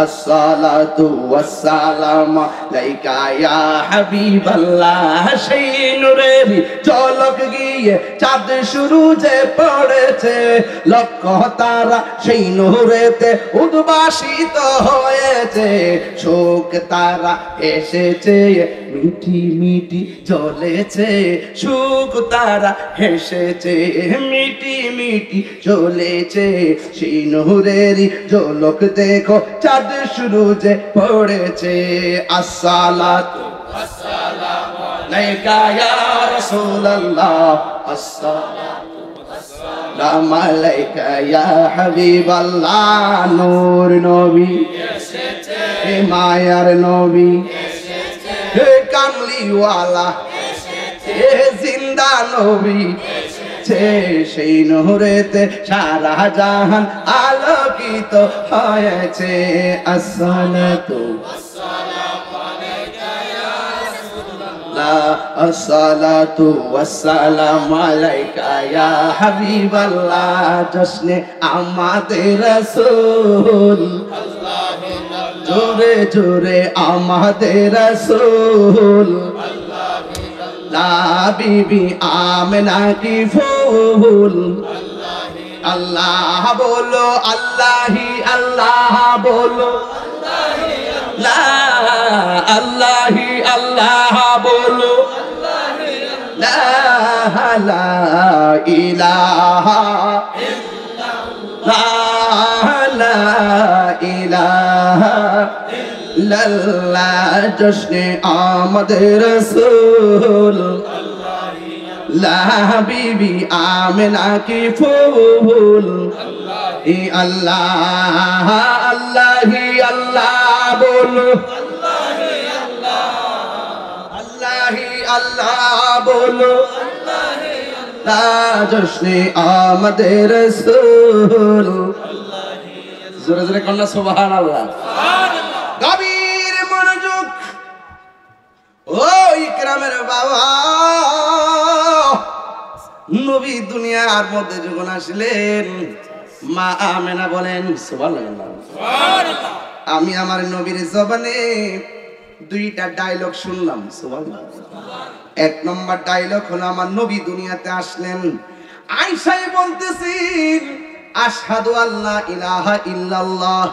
আসসালাতু ওয়াসসালামু আলাইকা ইয়া হাবিবাল্লাহ। সেই নূরের ঝলক গিয়ে চাঁদ সূরজে পড়েছে, লক্ষ তারা সেই নূরেতে উদ্ভাসিত হয়েছে। শোক তারা এসেছে, মিঠি মিঠি জ্বলেছে, সুখ তারা হেসেছে, মিঠি মিঠি চলেছে। সেই নূরেরই ঝলক দেখো চাঁদ সূরজে পড়েছে। আসসালাতু আসসালামু আলাইকা ইয়া রাসূলুল্লাহ, আসসালাতু আসসালামু আলাইকা ইয়া হাবিবাল্লাহ। নূর নবী এসেছে, হে মায়ার নবী এসেছে, হে কামলিওয়ালা এসেছে, এ জিন্দা নবী সেই নূরেতে সারা জাহান আলোকিত হয়েছে আসসালাতু আসসালাতু ওয়াসসালামু আলাইকা ইয়া হাবিবাল্লাহ জশ্নে আমাদের রাসূল জোরে জোরে আমাদের রাসূল লা বিবি আমেনা কি ফুল আল্লাহ বলো আল্লাহি আল্লাহ বলো লা আল্লাহি আল্লাহ বলো লা লা ইলাহা ইল্লাল্লাহ লা ইলাহা ইল্লাল্লাহ জশ্নে আমাদের রাসূল লা বিবি আমেনা কি ফুল আল্লাহ আল্লাহি আল্লাহ বলো আল্লাহি আল্লাহ বলো জশ্নে আমাদের রাসূল জোরে জোরে কন্যা সুবহানাল্লাহ গভীর মনোযোগ ও ইকরামের বাবা নবী দুনিয়ার মধ্যে যখন আসলেন মা আমেনা বলেন সুবহানাল্লাহ সুবহানাল্লাহ আমি আমার নবীর জবানে দুইটা ডায়লগ শুনলাম সুবহানাল্লাহ এক নম্বর ডায়লগ হলো আমার নবী দুনিয়াতে আসলেন আয়েশাই বলতেছেন আশহাদু আল্লা ইলাহা ইল্লাল্লাহ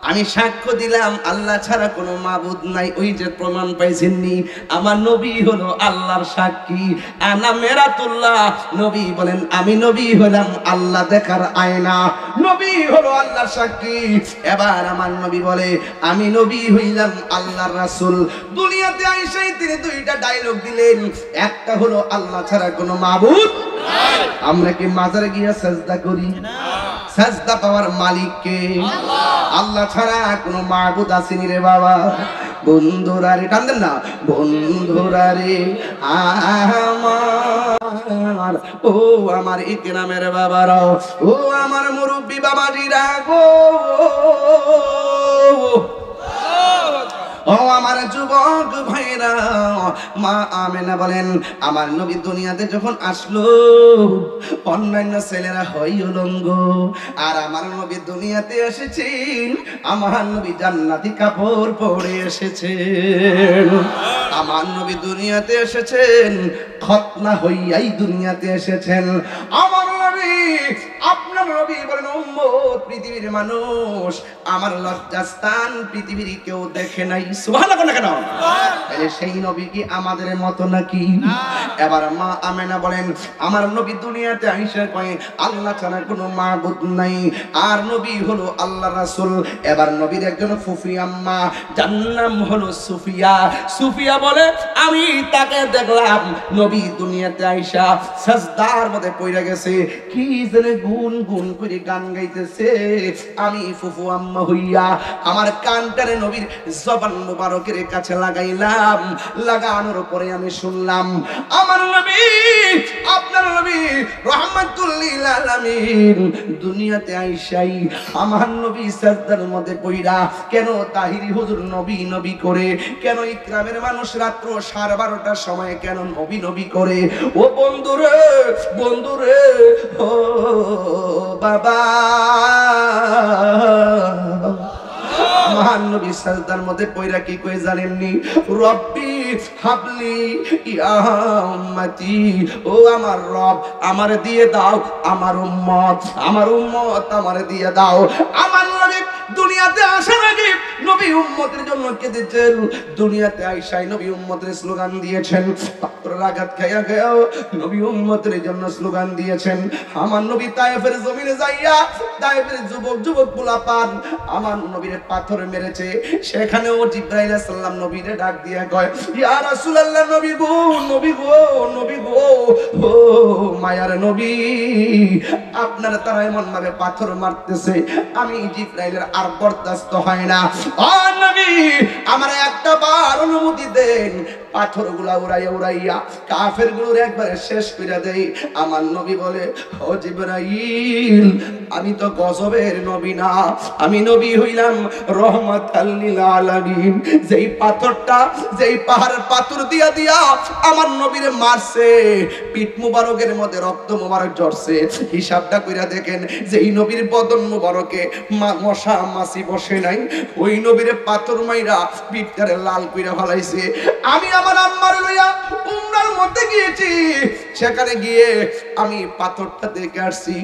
আমি সাক্ষ্য দিলাম আল্লাহ ছাড়া কোনো মাবুদ নাই ওই যে প্রমাণ পাইছেননি আমার নবী হলো আল্লাহর সাক্ষী আনা মেরাতুল্লাহ নবী বলেন আমি নবী হলাম আল্লাহ দেখার আয়না নবী হলো আল্লাহর সাক্ষী এবার আমার নবী বলে আমি নবী হইলাম আল্লাহর রাসূল দুনিয়াতে আইসাই তিনি দুইটা ডায়লগ দিলেন একটা হলো আল্লাহ ছাড়া কোনো মাবুদ নাই আমরা কি মাজারে গিয়ে সাজদা করি না সাজদা পাওয়ার মালিক কে আল্লাহ ছাড়া কোনো মাবুদ আসেনি রে বাবা বন্ধুরা রে কান্দেন না বন্ধুরা রে আমার ও আমার ইকরামের বাবারা ও আমার মুরব্বি বাবাজিরা গো ও আমার যুবক ভাইরা মা আমেনা বলেন আমার নবী দুনিয়াতে যখন আসলো অন্যান্য ছেলেরা হয় উলঙ্গ আর আমার নবী দুনিয়াতে এসেছেন আমার নবী জান্নাতি কাপড় পরে এসেছেন আমার নবী দুনিয়াতে এসেছেন খতনা হইয়াই দুনিয়াতে এসেছেন আমার নবী আপনার নবী বলেন উম্মত পৃথিবীর মানুষ আমার লজ্জাস্থান পৃথিবীর কেউ দেখে নাই সুবহানাল্লাহ কেন তাহলে সেই নবী কি আমাদের মতো নাকি এবার মা আমেনা বলেন আমার নবী দুনিয়াতে আইসা কয় আল্লাহ ছাড়া কোনো মাবুদ নাই আর নবী হলো আল্লাহর রাসূল এবার নবীর একজন ফুফি আম্মা যার নাম হলো সুফিয়া সুফিয়া বলে আমি তাকে দেখলাম নবী দুনিয়াতে আইসা সাজদার মধ্যে পড়ে গেছে কি যেন গুন গুন করে গান গাইতেছে আমি ফুফু আম্মা হইয়া আমার কানটারে নবীর জবান মুবারকের কাছে লাগাইলাম লাগানোর পরে আমি শুনলাম আমার নবী আপনার নবী রাহমাতুল লিল আলামিন দুনিয়াতে আইসাই আমার নবী সাজদার মধ্যে পইরা কেন তাহিরি হুজুর নবী নবী করে কেন ইকরামের মানুষ রাত্র 12:30টার সময় কেন নবী নবী করে ও বন্ধুরে বন্ধুরে ও বাবা মহান নবী সাজদার মধ্যে পয়রা কি কই জানেননি রব্বি হাবলি ইয়া উম্মতি ও আমার রব আমারে দিয়ে দাও আমার উম্মত আমারে দিয়ে দাও আমার নবী দুনিয়াতে আসার আগে নবী উম্মতের জন্য কেঁদেছেন দুনিয়াতে আইসাই নবী উম্মতের স্লোগান দিয়েছেন পাথরের আঘাত খাইয়া গেও নবী উম্মতের জন্য স্লোগান দিয়েছেন আমার নবী তায়েফের জমিনে যাইয়া তায়েফের যুবক পোলাপান আমার নবীর পাথর মেরেছে সেখানেও জিবরাইল আলাইহিস সালাম নবীরে ডাক দিয়া কয় ইয়া রাসূলুল্লাহ নবী গো ও মায়ার নবী আপনারা তারা এমন ভাবে পাথর মারতেছে আমি জিবরাইলের আর বরদাস্ত হয় না ও নবী আমার একটা বার অনুমতি দেন পাথরগুলা উড়াইয়া উড়াইয়া কাফেরগুলোর একবারে শেষ করে দেয়। আমার নবী বলে, ও জিবরাইল, আমি তো গজবের নবী না, আমি নবী হইলাম রহমাতাল লিল আলামিন। যেই পাথরটা, যেই পাহাড়ের পাথর দিয়া দিয়া আমার নবীরে মারছে, পিঠ মুবারকের মধ্যে রক্ত মুবারক ঝরছে, হিসাবটা কইরা দেখেন, যেই নবীর বদন মুবারকে মশা মাছি বসে নাই, ওই নবীরে পাথর মাইরা পিঠটারে লাল কইরা ফেলাইছে। আমি আমার আম্মার লইয়া উমরার মধ্যে গিয়েছি, সেখানে গিয়ে আমি পাথরটা দেখে আসছি।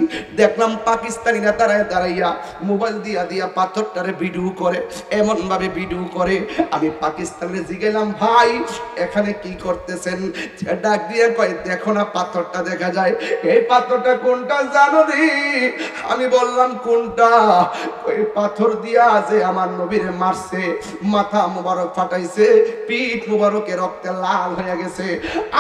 দেখলাম পাকিস্তানিরা দাঁড়ায় দাঁড়াইয়া মোবাইল দিয়া দিয়া পাথরটারে ভিডিও করে, এমন ভাবে ভিডিও করে। আমি পাকিস্তানে জিগেলাম, ভাই এখানে কি করতেছেন? ডাক দিয়ে কয়, দেখো না পাথরটা দেখা যায়, এই পাথরটা কোনটা জানো রে? আমি বললাম কোনটা? ওই পাথর দিয়া যে আমার নবীরে মারছে, মাথা মুবারক ফাটাইছে, পিঠ মুবারকে রক্তে লাল হয়ে গেছে।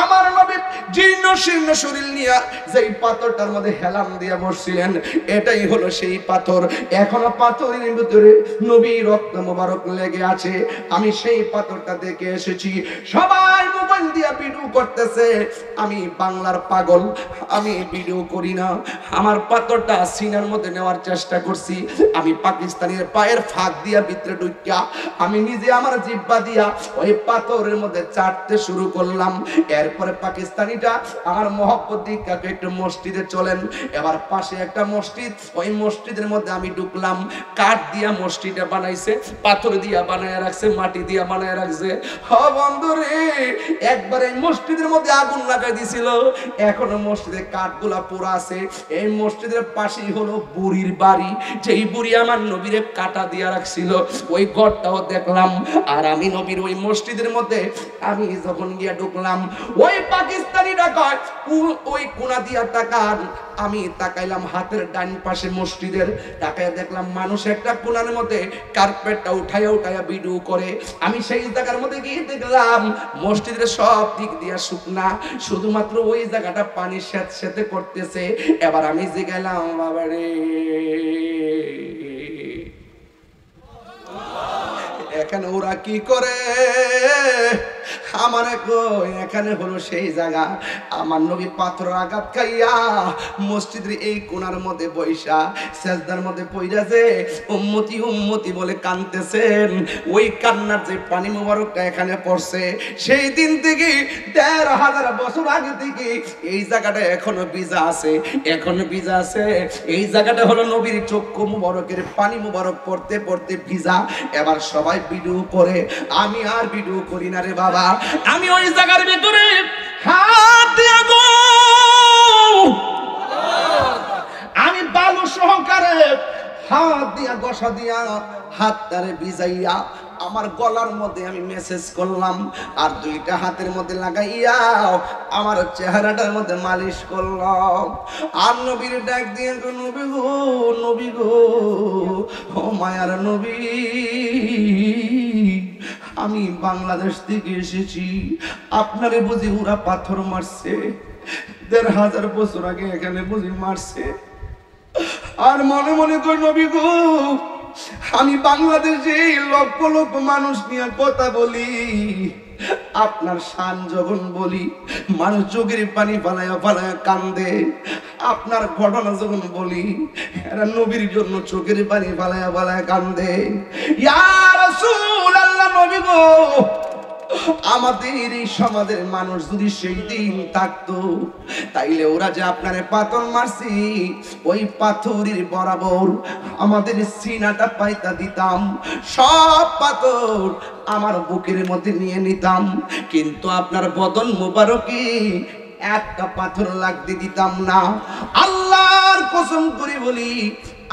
আমার নবী জীর্ণ শীর্ণ শরীর নিয়ে যেই পাথরটার মধ্যে হেলাম দিয়া বসছিলেন, এটাই হলো সেই পাথর। এখনো পাথরের ভিতরে নবী রক্ত মুবারক লেগে আছে। আমি সেই পাথরটা দেখে এসেছি। সবাই মোবাইল দিয়া ভিডিও করতেছে, আমি বাংলার পাগল, আমি ভিডিও করি না। আমার পাথরটা সিনার মধ্যে নেওয়ার চেষ্টা করছি। আমি পাকিস্তানের পায়ের ফাঁক দিয়া ভিতরে ঢুকিয়া আমি নিজে আমার জিহ্বা দিয়া ওই পাথরের মধ্যে চাটতে শুরু করলাম। এরপরে পাকিস্তানিটা আমার মহব্বত দিকে একটু মসজিদে চলেন। এবার পাশে একটা মসজিদ, ওই মসজিদের মধ্যে আমি ঢুকলাম। কাঠ দিয়া মসজিদটা বানাইছে, পাথর দিয়া বানায় রাখছে, মাটি দিয়া বানায় রাখছে। হ বন্ধু রে, একবার এই মসজিদের মধ্যে আগুন লাগাই দিছিল, এখনো মসজিদে কাঠগুলা পোড়া আছে। এই মসজিদের পাশেই হলো বুড়ির বাড়ি, যেই বুড়ি আমার নবীরে কাটা দিয়া রাখছিল, ওই ঘরটাও দেখলাম। আর আমি নবীর ওই মসজিদের মধ্যে আমি যখন গিয়া ঢুকলাম, ওই পাকিস্তানিরা কয় ওই কোনা দিয়া তাকান। আমি তাকাইলাম হাতের ডান পাশে মসজিদের, তাকায় দেখলাম মানুষ একটা কোনার মধ্যে কার্পেটটা উঠাইয়া উঠাইয়া ভিডিও করে। আমি সেই জায়গার মধ্যে গিয়ে দেখলাম মসজিদের সব দিক দিয়া শুকনা, শুধুমাত্র ওই জায়গাটা পানি সেতে করতেছে। এবার আমি জিগাইলাম, বাবারে এখানে ওরা কি করে? আমার এখানে হলো সেই জায়গা। আমার নবী পাথর আঘাত খাইয়া মসজিদের এই কোণার মধ্যে বৈশা সেজদার মধ্যে পইরা যে উম্মতি উম্মতি বলে কাঁদতেছেন, ওই কান্নার যে পানি মোবারকটা এখানে পড়ছে, সেই দিন থেকে ১৩,০০০ বছর আগে থেকে এই জায়গাটা এখনো ভিজা আছে, এখনো ভিজা আছে। এই জায়গাটা হলো নবীর চক্ষু মুবারকের পানি মুবারক পড়তে পড়তে ভিজা। এবার সবাই ভিডিও করে, আমি আর ভিডিও করি না রে বাবা। আমি ওই জায়গার ভিতরে হাত দিয়া গো, আমি বালু সহকারে হাত দিয়া গসা দিয়া হাতটারে ভিজাইয়া আমার গলার মধ্যে আমি মেসেজ করলাম, আর দুইটা হাতের মধ্যে লাগাইয়া আমার চেহারাটার মধ্যে মালিশ করলাম। আর নবীর ডাক দিয়ে, নবী গো, নবী গো, ও মায়ার নবী, আমি বাংলাদেশ থেকে এসেছি, আপনারে বুঝি ওরা পাথর মারছে, ১৫০০ বছর আগে এখানে বুঝি মারছে। আর মনে মনে কর নবী গো, আমি বাংলাদেশে লক্ষ লক্ষ মানুষ নিয়ে কথা বলি, আপনার শান যখন বলি মানুষ চোখের পানি ফালায়া ফালায়া কান্দে। আপনার ঘটনা যখন বলি এরা নবীর জন্য চোখের পানি ফালায়া ফালায়া কান্দে। ইয়া রাসূলুল্লাহ, নবী গো, আমাদের এই সমাজের মানুষ যদি সেই দিন থাকতো, তাইলে ওরা যে আপনারে পাথর মারছি, ওই পাথরের বরাবর আমাদের সিনাটা পাইতা দিতাম, সব পাথর আমার বুকের মধ্যে নিয়ে নিতাম, কিন্তু আপনার বদন মোবারকে একটা পাথর লাগতে দিতাম না। আল্লাহর কসম করে বলি,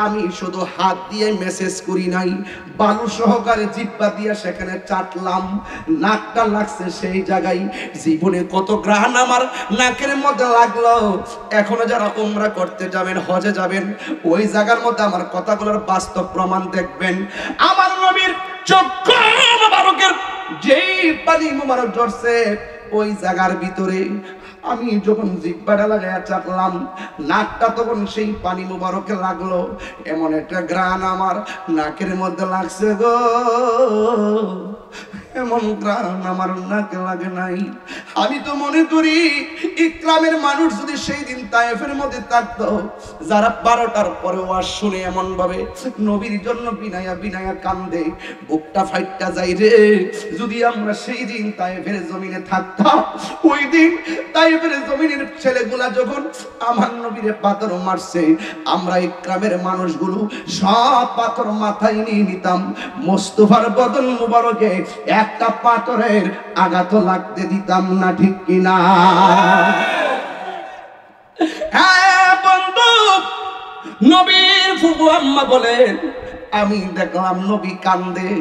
আমি শুধু হাত দিয়ে মেসেজ করি নাই, বালু সহকারে জিহ্বা দিয়ে সেখানে চাটলাম, নাকটা লাগছে সেই জায়গায়। জীবনে কত গ্রাণ আমার নাকের মধ্যে লাগলো। এখনো যারা উমরা করতে যাবেন, হজে যাবেন, ওই জায়গার মধ্যে আমার কথাগুলোর বাস্তব প্রমাণ দেখবেন। আমার নবীর চক্ষু মুবারকের যেই পানি মুবারক ঝরছে, ওই জায়গার ভিতরে আমি যখন জিহ্বাটা লাগাইয়া চাপলাম, নাকটা তখন সেই পানি মুবারকে লাগলো। এমন একটা ঘ্রাণ আমার নাকের মধ্যে লাগছে গো, এমন গ্রাম আমার নাকে লাগে নাই। আমি তো মনে করি ইকরামের মানুষ যদি সেই দিন তায়েফের মধ্যে থাকতো, যারা 12টার পরে ওয়াজ শুনে এমন ভাবে নবীর জন্য বিনায়া বিনায়া কান্দে, বুকটা ফাইটটা যাই রে। যদি আমরা সেই দিন তায়েফের জমিনে থাকতাম, ওই দিন তায়েফের জমিনের ছেলেগুলা যখন আমার নবীরে পাথর মারছে, আমরা ইকরামের মানুষগুলো সব পাথর মাথায় নিয়ে নিতাম, মোস্তফার বদন মুবারকে একটা পাথরের আঘাত লাগতে দিতাম না, ঠিক কিনা? হ্যাঁ বন্ধু, নবীর ফুফু আম্মা বলেন আমি দেখলাম নবী কান্দে,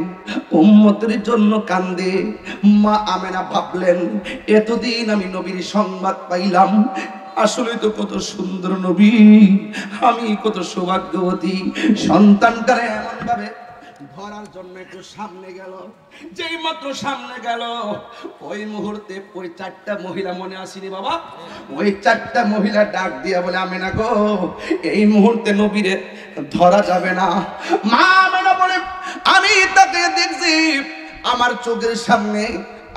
উম্মতের জন্য কান্দে। মা আমেনা ভাবলেন এতদিন আমি নবীর সংবাদ পাইলাম, আসলে তো কত সুন্দর নবী, আমি কত সৌভাগ্যবতী। সন্তানটারে এমন ভাবে ধরার জন্য একটু সামনে গেল, যেই মাত্র সামনে গেল ওই মুহূর্তে ওই 4টা মহিলা, মনে আসেনি বাবা, ওই 4টা মহিলা ডাক দিয়া বলে আমেনা গো, এই মুহূর্তে নবীরে ধরা যাবে না। মা আমেনা বলে আমি তাকে দেখছি আমার চোখের সামনে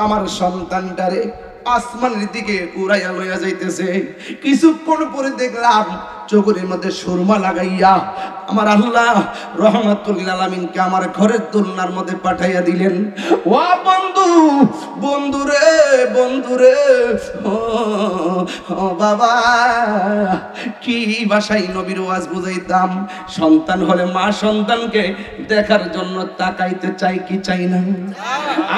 আমার সন্তানটারে আসমানের দিকে উড়াইয়া লইয়া যাইতেছে। কিছুক্ষণ পরে দেখলাম চোখের মধ্যে সুরমা লাগাইয়া আমার আল্লাহ রহমাতুল লিল আলামিনকে আমার ঘরের দোলনার মধ্যে পাঠাইয়া দিলেন। ও বন্ধু, বন্ধুরে, বন্ধুরে, ও বাবা, কি ভাষায় নবীর ওয়াজ বুঝাইতাম। সন্তান হলে মা সন্তানকে দেখার জন্য তাকাইতে চাই কি চাই না?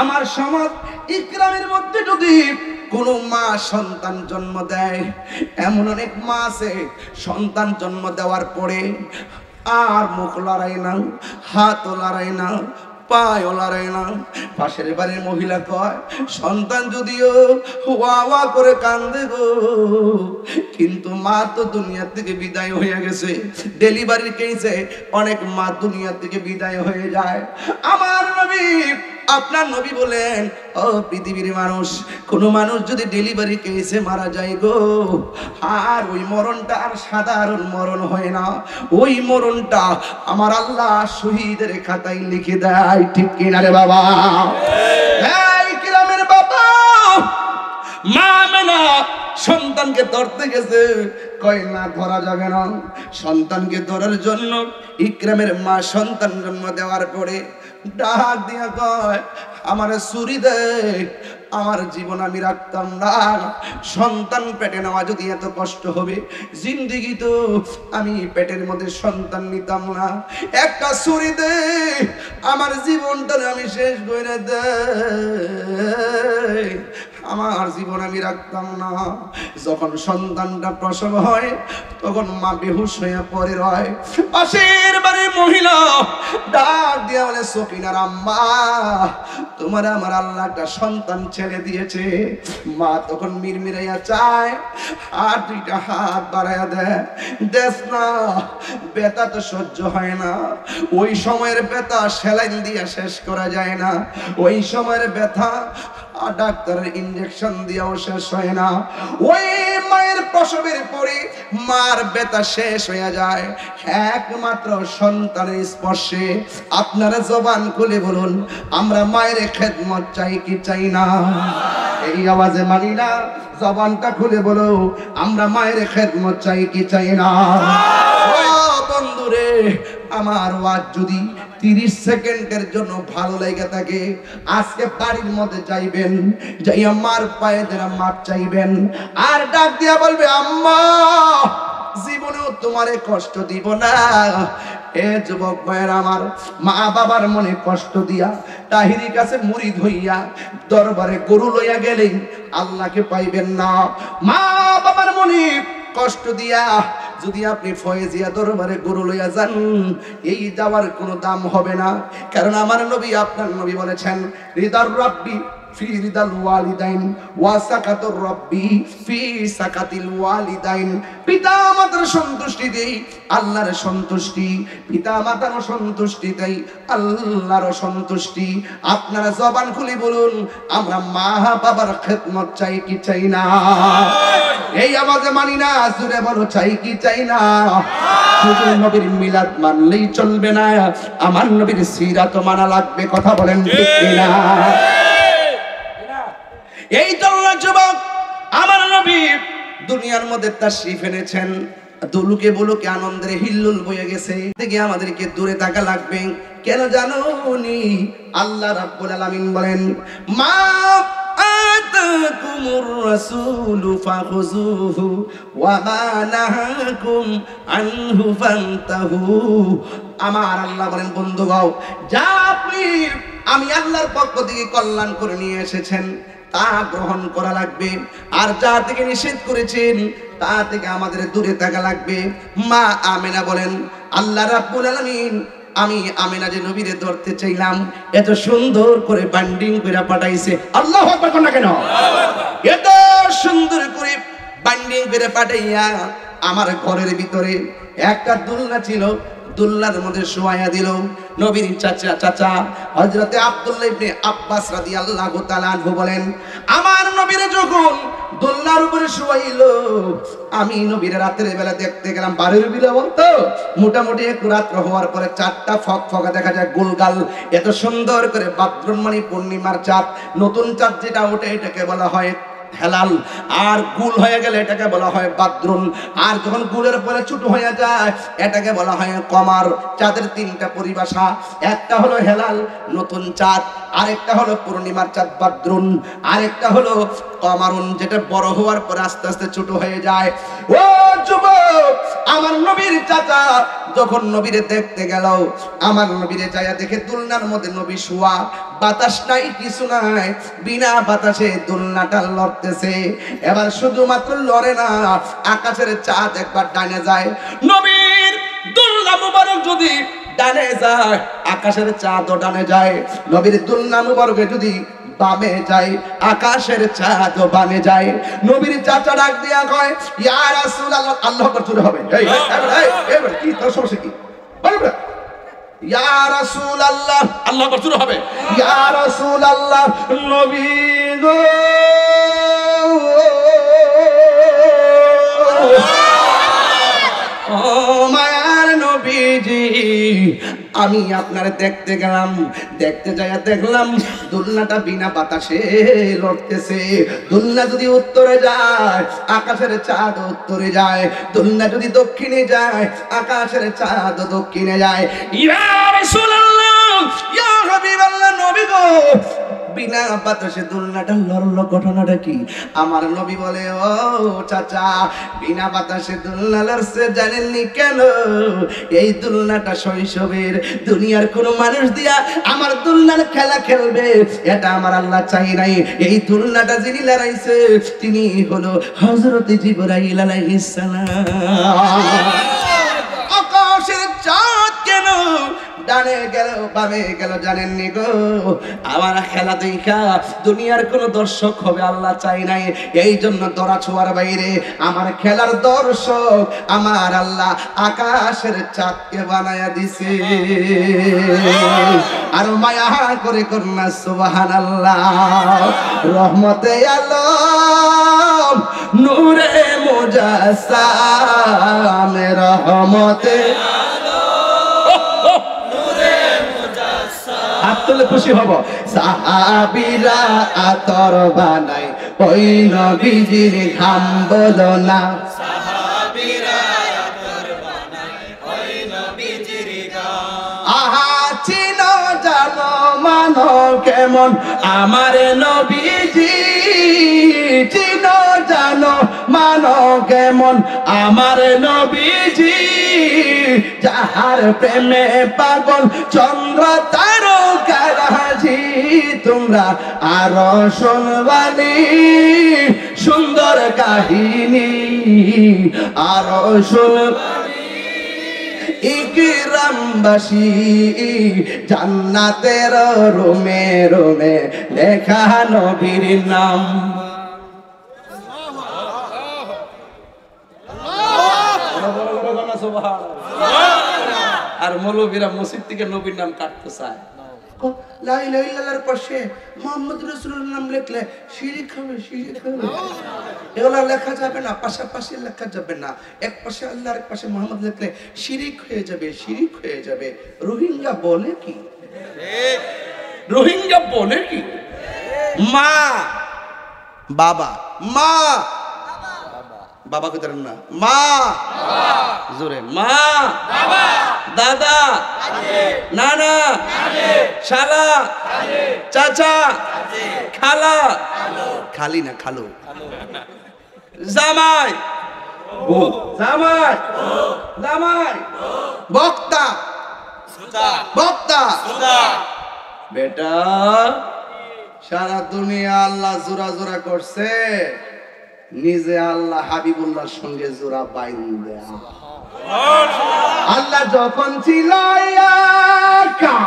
আমার সমাজ ইকরামের মধ্যে যদি কোন মা সন্তান জন্ম দেয়, এমন অনেক মা আছে সন্তান জন্ম দেওয়ার পরে আর মুখ লড়াই না, হাতও লড়াই না, পায়ও লড়াই না। পাশের বাড়ির মহিলা কয় সন্তান যদিও ওয়া ওয়া করে কান্দে গো, কিন্তু মা তো দুনিয়া থেকে বিদায় হয়ে গেছে। ডেলিভারির কেসে অনেক মা দুনিয়া থেকে বিদায় হয়ে যায়। আমার নবী, আপনার নবী বলেন ও পৃথিবীর মানুষ, কোন মানুষ যদি ডেলিভারি কেসে মারা যায় গো, আর ওই মরণটা আর সাধারণ মরণ হয় না, ওই মরণটা আমার আল্লাহ শহীদের খাতায় লিখে দেয়, ঠিক কিনা রে বাবা? এই কিরামের বাবা, মা আমেনা সন্তানকে ধরতে গেছে, কয় না ধরা যাবে না। সন্তানকে ধরার জন্য ইকরামের মা সন্তান জন্ম দেওয়ার পরে ডাক দিয়া কয় আমার ছুরি দে, আমার জীবন আমি রাখতাম না। সন্তান পেটে নেওয়া যদি এত কষ্ট হবে, জিন্দেগি তো আমি পেটের মধ্যে সন্তান নিতাম না। একটা ছুরি দে, আমার জীবনটা আমি শেষ করে দে, আমার জীবন আমি রাখতাম না। যখন সন্তানটা প্রসব হয় তখন মা বেহুশ হয়ে পড়ে রয়। পাশের বাড়ির মহিলা ডাক দিয়া বলে সকিনার আম্মা, তোমার আমার আল্লাহ একটা সন্তান ছেড়ে দিয়েছে। মা তখন মিরমিরাইয়া চায় আর 2টা হাত বাড়াইয়া দেয়, দেখ না, ব্যথা তো সহ্য হয় না। ওই সময়ের ব্যথা সেলাইন দিয়ে শেষ করা যায় না, ওই সময়ের ব্যথা ডাক্তারের ইনজেকশন দিয়েও শেষ হয় না। ওই মায়ের প্রসবের পরে মার ব্যথা শেষ হয়ে যায় একমাত্র সন্তানের স্পর্শে। আপনারা জবান খুলে বলুন, আমরা মায়ের খেদমত চাই কি চাই না? এই আওয়াজে মানি না, জবানটা খুলে বলো, আমরা মায়ের খেদমত চাই কি চাই না? ও বন্ধুরে, আমার ওয়াজ যদি 30 সেকেন্ডের জন্য ভালো লেগে থাকে, আজকে বাড়ির মধ্যে যাইবেন, যাইয়া মার পায়ে ধরে মাপ চাইবেন, আর ডাক দিয়া বলবে আম্মা জীবনেও তোমারে কষ্ট দিব না। এ যুবক ভাইয়ের আমার, মা বাবার মনে কষ্ট দিয়া তাহিরি কাছে মুরিদ হইয়া দরবারে গরু লইয়া গেলেন আল্লাহকে পাইবেন না। মা বাবার মনে কষ্ট দিয়া যদি আপনি ফয়েজিয়া দরবারে গরু লইয়া যান, এই যাওয়ার কোনো দাম হবে না। কারণ আমার নবী, আপনার নবী বলেছেন রিদার রাব্বি ফি রিদাল ওয়ালিদাইন ওয়া সাকাতুর রাব্বি ফি সাকাতিল ওয়ালিদাইন। পিতা মাতার সন্তুষ্টি দেই আল্লাহর সন্তুষ্টি, পিতা মাতার সন্তুষ্টি দেই আল্লাহর সন্তুষ্টি। আপনারা জবান খুলে বলুন, আমরা মা বাবার খেদমত চাই কি চাই না? এই আওয়াজে মানি না, জোরে বলো চাই কি চাই না? শুধু নবীর মিলাদ মানলেই চলবে না, আমার নবীর সিরাত মানা লাগবে, কথা বলেন ঠিক কিনা? এই জন্য যুবক আমার নবী দুনিয়ার মধ্যে তাশরীফ এনেছেন, দুলুকে বুলুকে আনন্দের হিল্লুল বয়ে গেছে। থেকে আমাদেরকে দূরে থাকা লাগবে। কেন জানোনি? আল্লাহ রাব্বুল আলামিন বলেন, মা আতাকুমুর রাসূলু ফাখুযুহু ওয়া মা নাহাকুম আনহু ফান্তাহু। আমার আল্লাহ বলেন, বন্ধুগণ, যা আপনি আমি আল্লাহর পক্ষ থেকে কল্যাণ করে নিয়ে এসেছেন তা গ্রহণ করা লাগবে, আর যা থেকে নিষেধ করেছেন তা থেকে আমাদের দূরে থাকা লাগবে। মা আমেনা বলেন, আল্লাহ রাব্বুল আলামিন আমি আমেনা যে নবীরে ধরতে চাইলাম, এত সুন্দর করে বান্ডিং করে পাঠাইছে। আল্লাহু আকবার কোন না কেন? এত সুন্দর করে বান্ডিং করে পাঠাইয়া আমার ঘরের ভিতরে একটা দুলনা ছিল, দুলনার মধ্যে শোয়াইয়া দিল। নবীর চাচা হযরতে আব্দুল্লাহ ইবনে আব্বাস রাদিয়াল্লাহু তাআলা আনহু বলেন, আমার নবীরে যখন দোলনার উপরে শোয়াইলো, আমি নবীর রাতের বেলা দেখতে গেলাম। বাড়ির বিলা বলতো মোটামুটি এক রাত্র হওয়ার পরে চারটা ফকফকা দেখা যায় গোলগাল, এত সুন্দর করে বাথরুম, মানে পূর্ণিমার চাঁদ, নতুন চাঁদ যেটা ওঠে এটাকে বলা হয় হেলাল, আর গুল হয়ে গেলে এটাকে বলা হয় বাদরুন, আর যখন গুলের পরে ছোট হয়ে যায় এটাকে বলা হয় কমার। চাঁদের তিনটা পরিভাষা, একটা হলো হেলাল নতুন চাঁদ, আরেকটা হলো পূর্ণিমার চাঁদ বাদরুন, আরেকটা হলো কমারুন যেটা বড় হওয়ার পরে আস্তে আস্তে ছোট হয়ে যায়। ও যুবক, আমার নবীর চাচা যখন নবীরে দেখতে গেল, আমার নবীরে যায়া দেখে দুলনার মধ্যে নবী শোয়া, বাতাস নাই কিছু নাই, বিনা বাতাসে দুলনাটা লড়তেছে। এবার শুধুমাত্র লড়ে না, আকাশের চাঁদ একবার ডানে যায়। নবীর দুলনা মুবারক যদি ডানে যায়, আকাশের চাঁদও ডানে যায়। নবীর দুলনা মুবারক যদি বামে যায়, আকাশের চাঁদও বামে যায়। নবীর চাচা ডাক দিয়া কয়, ইয়া রাসূলুল্লাহ, আল্লাহু আকবার জোরে হবে। এই এবার কি তোর সমস্যা কি? বলবে ইয়া রাসূলুল্লাহ, আল্লাহু আকবার জোরে হবে। ইয়া রাসূলুল্লাহ, নবী গো ও মায়ার নবীজি, আমি আপনার দেখতে গেলাম, দেখতে যাইয়া দেখলাম দুলনাটা বিনা বাতাসে লড়তেছে। দুলনা যদি উত্তরে যায়, আকাশের চাঁদ উত্তরে যায়। দুলনা যদি দক্ষিণে যায়, আকাশের চাঁদ দক্ষিণে যায়। ইয়া রাসূলুল্লাহ, ইয়া হাবিবাল্লাহ, নবী গো, বিনা বাতাসে দুলনাটা লড়লো, ঘটনাটা কি? আমার নবী বলে, ও চাচা, বিনা বাতাসে দুলনা লড়ছে জানেননি কেন? এই দুলনাটা শৈশবের দুনিয়ার কোন মানুষ দিয়া আমার দুলনার খেলা খেলবে এটা আমার আল্লাহ চাই নাই। এই দুলনাটা যিনি লড়াইছে তিনি হলো হযরত জিবরাইল আলাইহিস সালাম। আকাশের চাঁদ কেন ডানে গেল বামে গেল জানেননি গো? আমার খেলা দেখা দুনিয়ার কোন দর্শক হবে আল্লাহ চাই নাই। এই জন্য দরা ছোঁয়ার বাইরে আমার খেলার দর্শক আমার আল্লাহ আকাশের চাঁদকে বানায়া দিছে। আর মায়া করে কন্যা সুবহানাল্লাহ। রহমতে আলম নূরে মুজাসসাম, রহমতে আত্মলে খুশি হব। সাহাবীরা আতর বানাই ওই নবীজির ঘাম বলো না। সাহাবীরা আতর বানাই ওই নবীজির ঘাম। আহা চিনো জানো মানো কেমন আমার নবীজি, চিনো জানো মানো কেমন আমার নবীজি। যাহার প্রেমে পাগল চন্দ্র তারকারাজি, তোমরা আরো শুনবানি সুন্দর কাহিনী, আরো শুনবানি ইকরামবাসী জান্নাতের রুমে রুমে লেখা নবীর নাম। আর মৌলবীরা মসজিদ থেকে নবীর নাম কাটতে চায়। লা ইলাহা ইল্লাল্লাহর পাশে মুহাম্মদ রাসূলুল্লাহর নাম লিখলে শিরক হবে, শিরক হবে। এগুলা লেখা যাবে না, পাশাপাশি লেখা যাবে না। এক পাশে আল্লাহ, এক পাশে মুহাম্মদ লিখলে শিরক হয়ে যাবে, শিরক হয়ে যাবে। রোহিঙ্গা বলে কি? রোহিঙ্গা বলে কি? মা বাবা, মা, বাবা কোথায় না, মা, জোরে মা, দাদা, নানা, শালা, চাচা, খালা, খালি না খালু, জামাই, জামাই, জামাই, বক্তা, বক্তা, বেটা সারা দুনিয়া আল্লাহ জোড়া জোড়া করছে, নিজে আল্লাহ হাবিবুল্লাহর সঙ্গে জোড়া বাইন দেয়া। আল্লাহ যখন ছিল একা,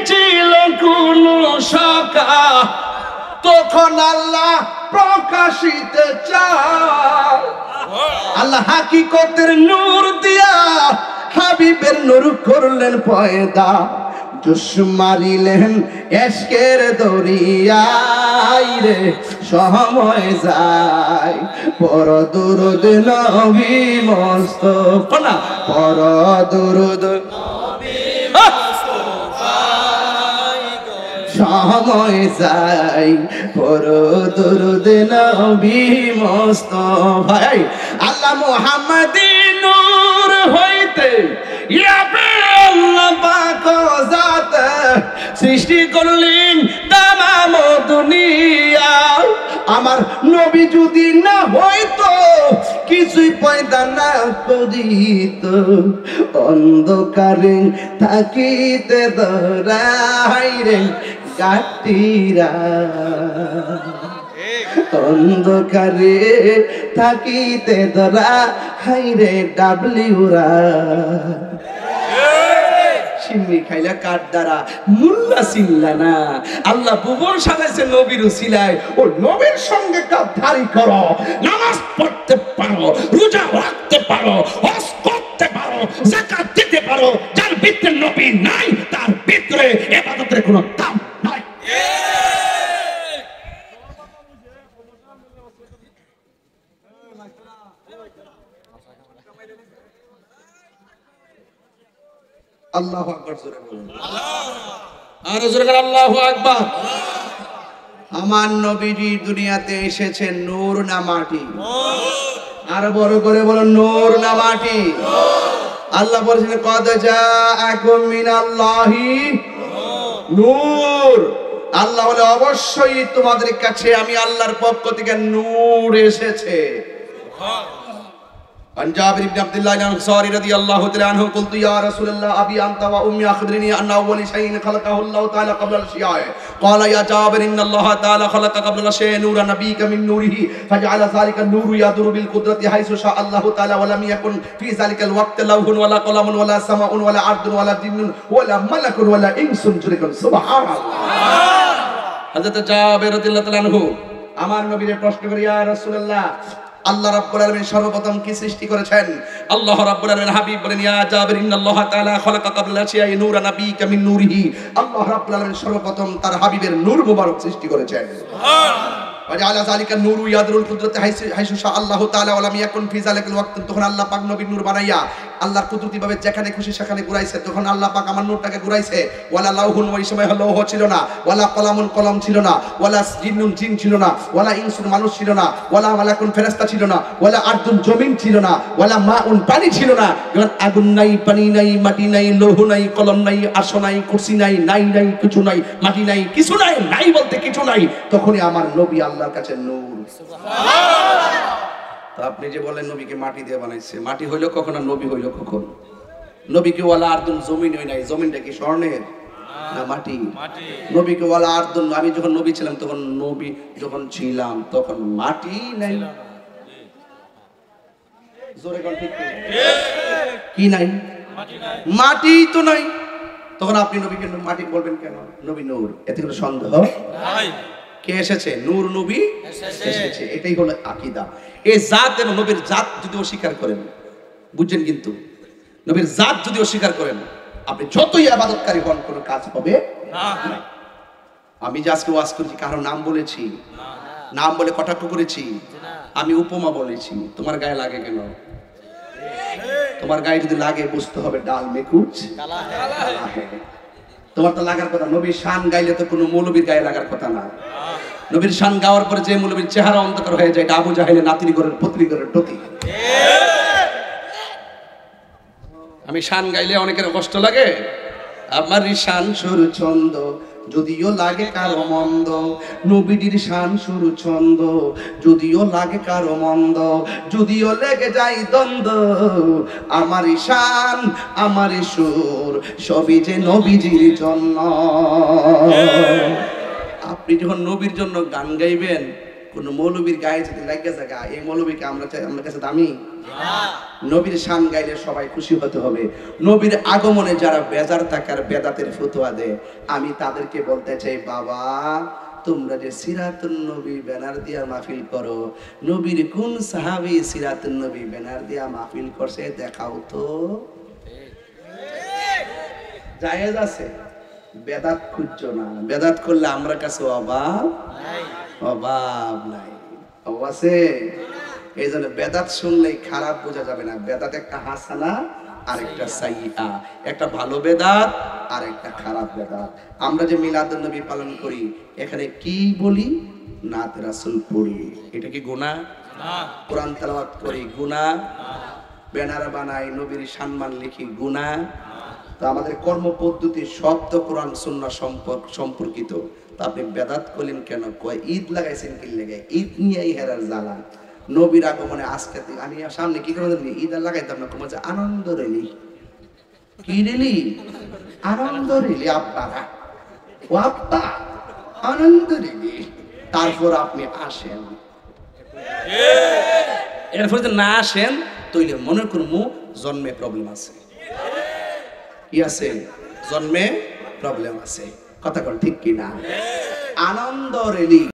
ছিল কোন সকা, তখন আল্লাহ প্রকাশিত চায়। আল্লাহ হাকিকতের নূর দিয়া হাবিবের নূর করলেন পয়দা, জোশ মারিলেন এশকের দরিয়ায় রে, সময় যায় পর দুরুদ নবী মুস্তাফা, পর দুরুদ সময় যায় পর দুরুদ নবী মুস্তাফা। আল্লাহ মুহাম্মাদি নূর হইতে আল্লাহ পাক জাত সৃষ্টি করলেন তামাম দুনিয়া। আমার নবী যদি না হইতো, কিছুই পয়দা না করিত, অন্ধকারে থাকিতে ধরাই রে গাটিরা, অন্ধকারে থাকিতে ধরা হাইরে ডাবলিউরা। সিন্নি খাইলা কাঠ দ্বারা মুল্লা চিল্লা না, আল্লাহ ভুবন সাজাইছে নবীর উসিলায়। ও নবীর সঙ্গে কাঁধধারি করো, নামাজ পড়তে পারো, রোজা রাখতে পারো, হজ করতে পারো, যাকাত দিতে পারো। যার ভিতরে নবী নাই, তার ভিতরে ইবাদতের কোনো দাম নাই। আল্লাহু আকবার জোরে বলুন, আর জোরে বলুন আল্লাহু আকবার। আমার নবীজি দুনিয়াতে এসেছেন নূর না মাটি? আর বড় করে বলুন, নূর না মাটি? আল্লাহ বলেছেন কদ জাআকুম মিনাল্লাহি নূর। আল্লাহ বলে অবশ্যই তোমাদের কাছে আমি আল্লাহর পক্ষ থেকে নূর এসেছে। عن جابر بن عبد الله الأنصاري رضي الله تعالى عنه قلت يا رسول الله أبي أنت وأمي أخبرني أن أول شيء خلقه الله تعالى قبل الأشياء. قال يا جابر إن الله تعالى خلق قبل الأشياء نور نبيك من نوره فجعل ذلك النور يدور بالقدرة حيث شاء الله تعالى ولم يكن في ذلك الوقت لوح ولا قلم ولا سماء ولا أرض ولا جن ولا ملك ولا إنس سبحان الله. حضرت جابر رضي الله تعالى عنه আমার নবীর প্রশ্ন করি, ইয়া রাসূলুল্লাহ আল্লাহ রাব্বুল আলামিন সর্বপ্রথম কি সৃষ্টি করেছেন? আল্লাহ রাব্বুল আলামিন হাবিব বলেন, ইয়া জাবির ইন্নাল্লাহ তাআলা খালাকা ক্বাবলা আশিয়া'i নূরা নাবিয়্যিকা মিন নূরিহি। আল্লাহ রাব্বুল আলামিন সর্বপ্রথম তার হাবিবের নূর মুবারক সৃষ্টি করেছেন। সুবহানাল্লাহ। ওয়াজআলা যালিকা নূরু ইয়াদরুল কুদরতি হাইসু শা আল্লাহু তাআলা ওয়া লাম ইয়াকুন ফি যালিকাল ওয়াক্ত। তখন আল্লাহ পাক নবীর নূর বানাইয়া আল্লাহর কুদরতি ভাবে যেখানে খুশি সেখানে ঘুরাইছে। তখন আল্লাহ পাক আমার নূরটাকে ঘুরাইছে। ওয়ালা লাউহুন, ওই সময় লৌহ ছিল না, ওয়ালা কলামুন, কলম ছিল না, ওয়ালা জিন্নুন, জিন ছিল না, ওয়ালা ইনসুন, মানুষ ছিল না, ওয়ালা মালাকুন, ফেরেশতা ছিল না, ওয়ালা আরদুন, জমিন ছিল না, ওয়ালা মাউন, পানি ছিল না। যখন আগুন নাই, পানি নাই, মাটি নাই, লৌহ নাই, কলম নাই, আরশ নাই, কুরসি নাই, নাই নাই কিছু নাই, মাটি নাই কিছু নাই, নাই বলতে কিছু নাই, তখনই আমার নবী আল্লাহর কাছে নূর। তো আপনি যে বলেন নবীকে মাটি দিয়ে বানাইছে, মাটি হইল কখন আর নবী হইল কখন? নবীকে ওয়ালা আরদুন, জমিন হই নাই, জমিনটা কি স্বর্ণের না মাটি? নবীকে ওয়ালা আরদুন, আমি যখন নবী ছিলাম তখন নবী যখন ছিলাম তখন মাটি নাই। জোরে কোন ঠিক কি নাই? মাটি তো নাই। তখন আপনি নবীকে মাটি বলবেন কেন? নবী নূর, এতে কোনো সন্দেহ নাই। কে এসেছে? নূর নবী এসেছে। এটাই হলো আকীদা। এই জাত এবং নবীর জাত যদি অস্বীকার করেন, বুঝছেন, কিন্তু নবীর জাত যদি অস্বীকার করেন, আপনি যতই ইবাদতকারী হন কোনো কাজ হবে না। আমি যে আজকে ওয়াজ করেছি কারো নাম বলেছি? নাম বলে কটাক্ষ করেছি? আমি উপমা বলেছি। তোমার গায়ে লাগে কেন? তোমার গায়ে যদি লাগে বুঝতে হবে ডাল মেকুচ কালা হ্যায়। তোমার তো লাগার কথা, নবীর শান গাইলে তো কোনো মৌলবীর গায়ে লাগার কথা না। নবীর শান গাওয়ার পরে যে মৌলবীর চেহারা অন্ধকার হয়ে যায়, এটা আবু জাহেলের নাতির ঘরের পত্নী ঘরের প্রতি। আমি শান গাইলে অনেকের কষ্ট লাগে, আমার শান সুর ছন্দ যদিও লাগে কারো মন্দ, নবীর শান সুর ছন্দ যদিও লাগে কারো মন্দ, যদিও লেগে যায় দ্বন্দ্ব, আমার শান আমার সুর সবই যে নবীজির জন্য। আপনি যখন নবীর জন্য গান গাইবেন, কোন মৌলবীর গায়ে যদি লাগে জায়গা, এই মৌলবীকে আমরা কাছে দামি? নবীর শান গাইলে সবাই খুশি হতে হবে। নবীর আগমনে যারা বেজার থাকার বেদাতের ফতোয়া দেয়, আমি তাদেরকে বলতে চাই, বাবা তোমরা যে সিরাতুন নবী ব্যানার দিয়া মাহফিল করো, নবীর কোন সাহাবী সিরাতুন নবী ব্যানার দিয়া মাহফিল করছে দেখাও তো। জায়েজ আছে, বেদাত খুঁজছো না। বেদাত করলে আমরা কাছে অভাব নাই, অভাব নাই, অভাব আছে। এই জন্য বেদাত শুনলেই খারাপ বোঝা যাবে না। বেদাত একটা হাসানা আর একটা সাইয়্যা, একটা ভালো বেদাত আর একটা খারাপ বেদাত। আমরা যে মিলাদুন নবী পালন করি, এখানে কি বলি? নাত রাসূল পড়ি, এটা কি গুনাহ? না। কোরআন তেলাওয়াত করি, গুনাহ? ব্যানার বানাই, নবীর সম্মান লিখি, গুনাহ? তো আমাদের কর্ম পদ্ধতি সব তো কোরআন সুন্নাহ সম্পর্কিত। তো আপনি বেদাত করলেন কেন? কয় ঈদ লাগাইছেন কি লেগে? ঈদ নিয়েই হেরার জ্বালা। নবীর আগমনে আজকে আমি সামনে কি করে দিলি? ঈদ আর লাগাইতাম না, তোমার আনন্দ রেলি। কি রেলি? আনন্দ রেলি। আব্বারা ও আব্বা আনন্দ রেলি। তারপর আপনি আসেন, এরপর যদি না আসেন তৈলে মনে করবো জন্মে প্রবলেম আছে। কি আছে? জন্মে প্রবলেম আছে। কথা কর ঠিক কিনা? আনন্দ রেলি।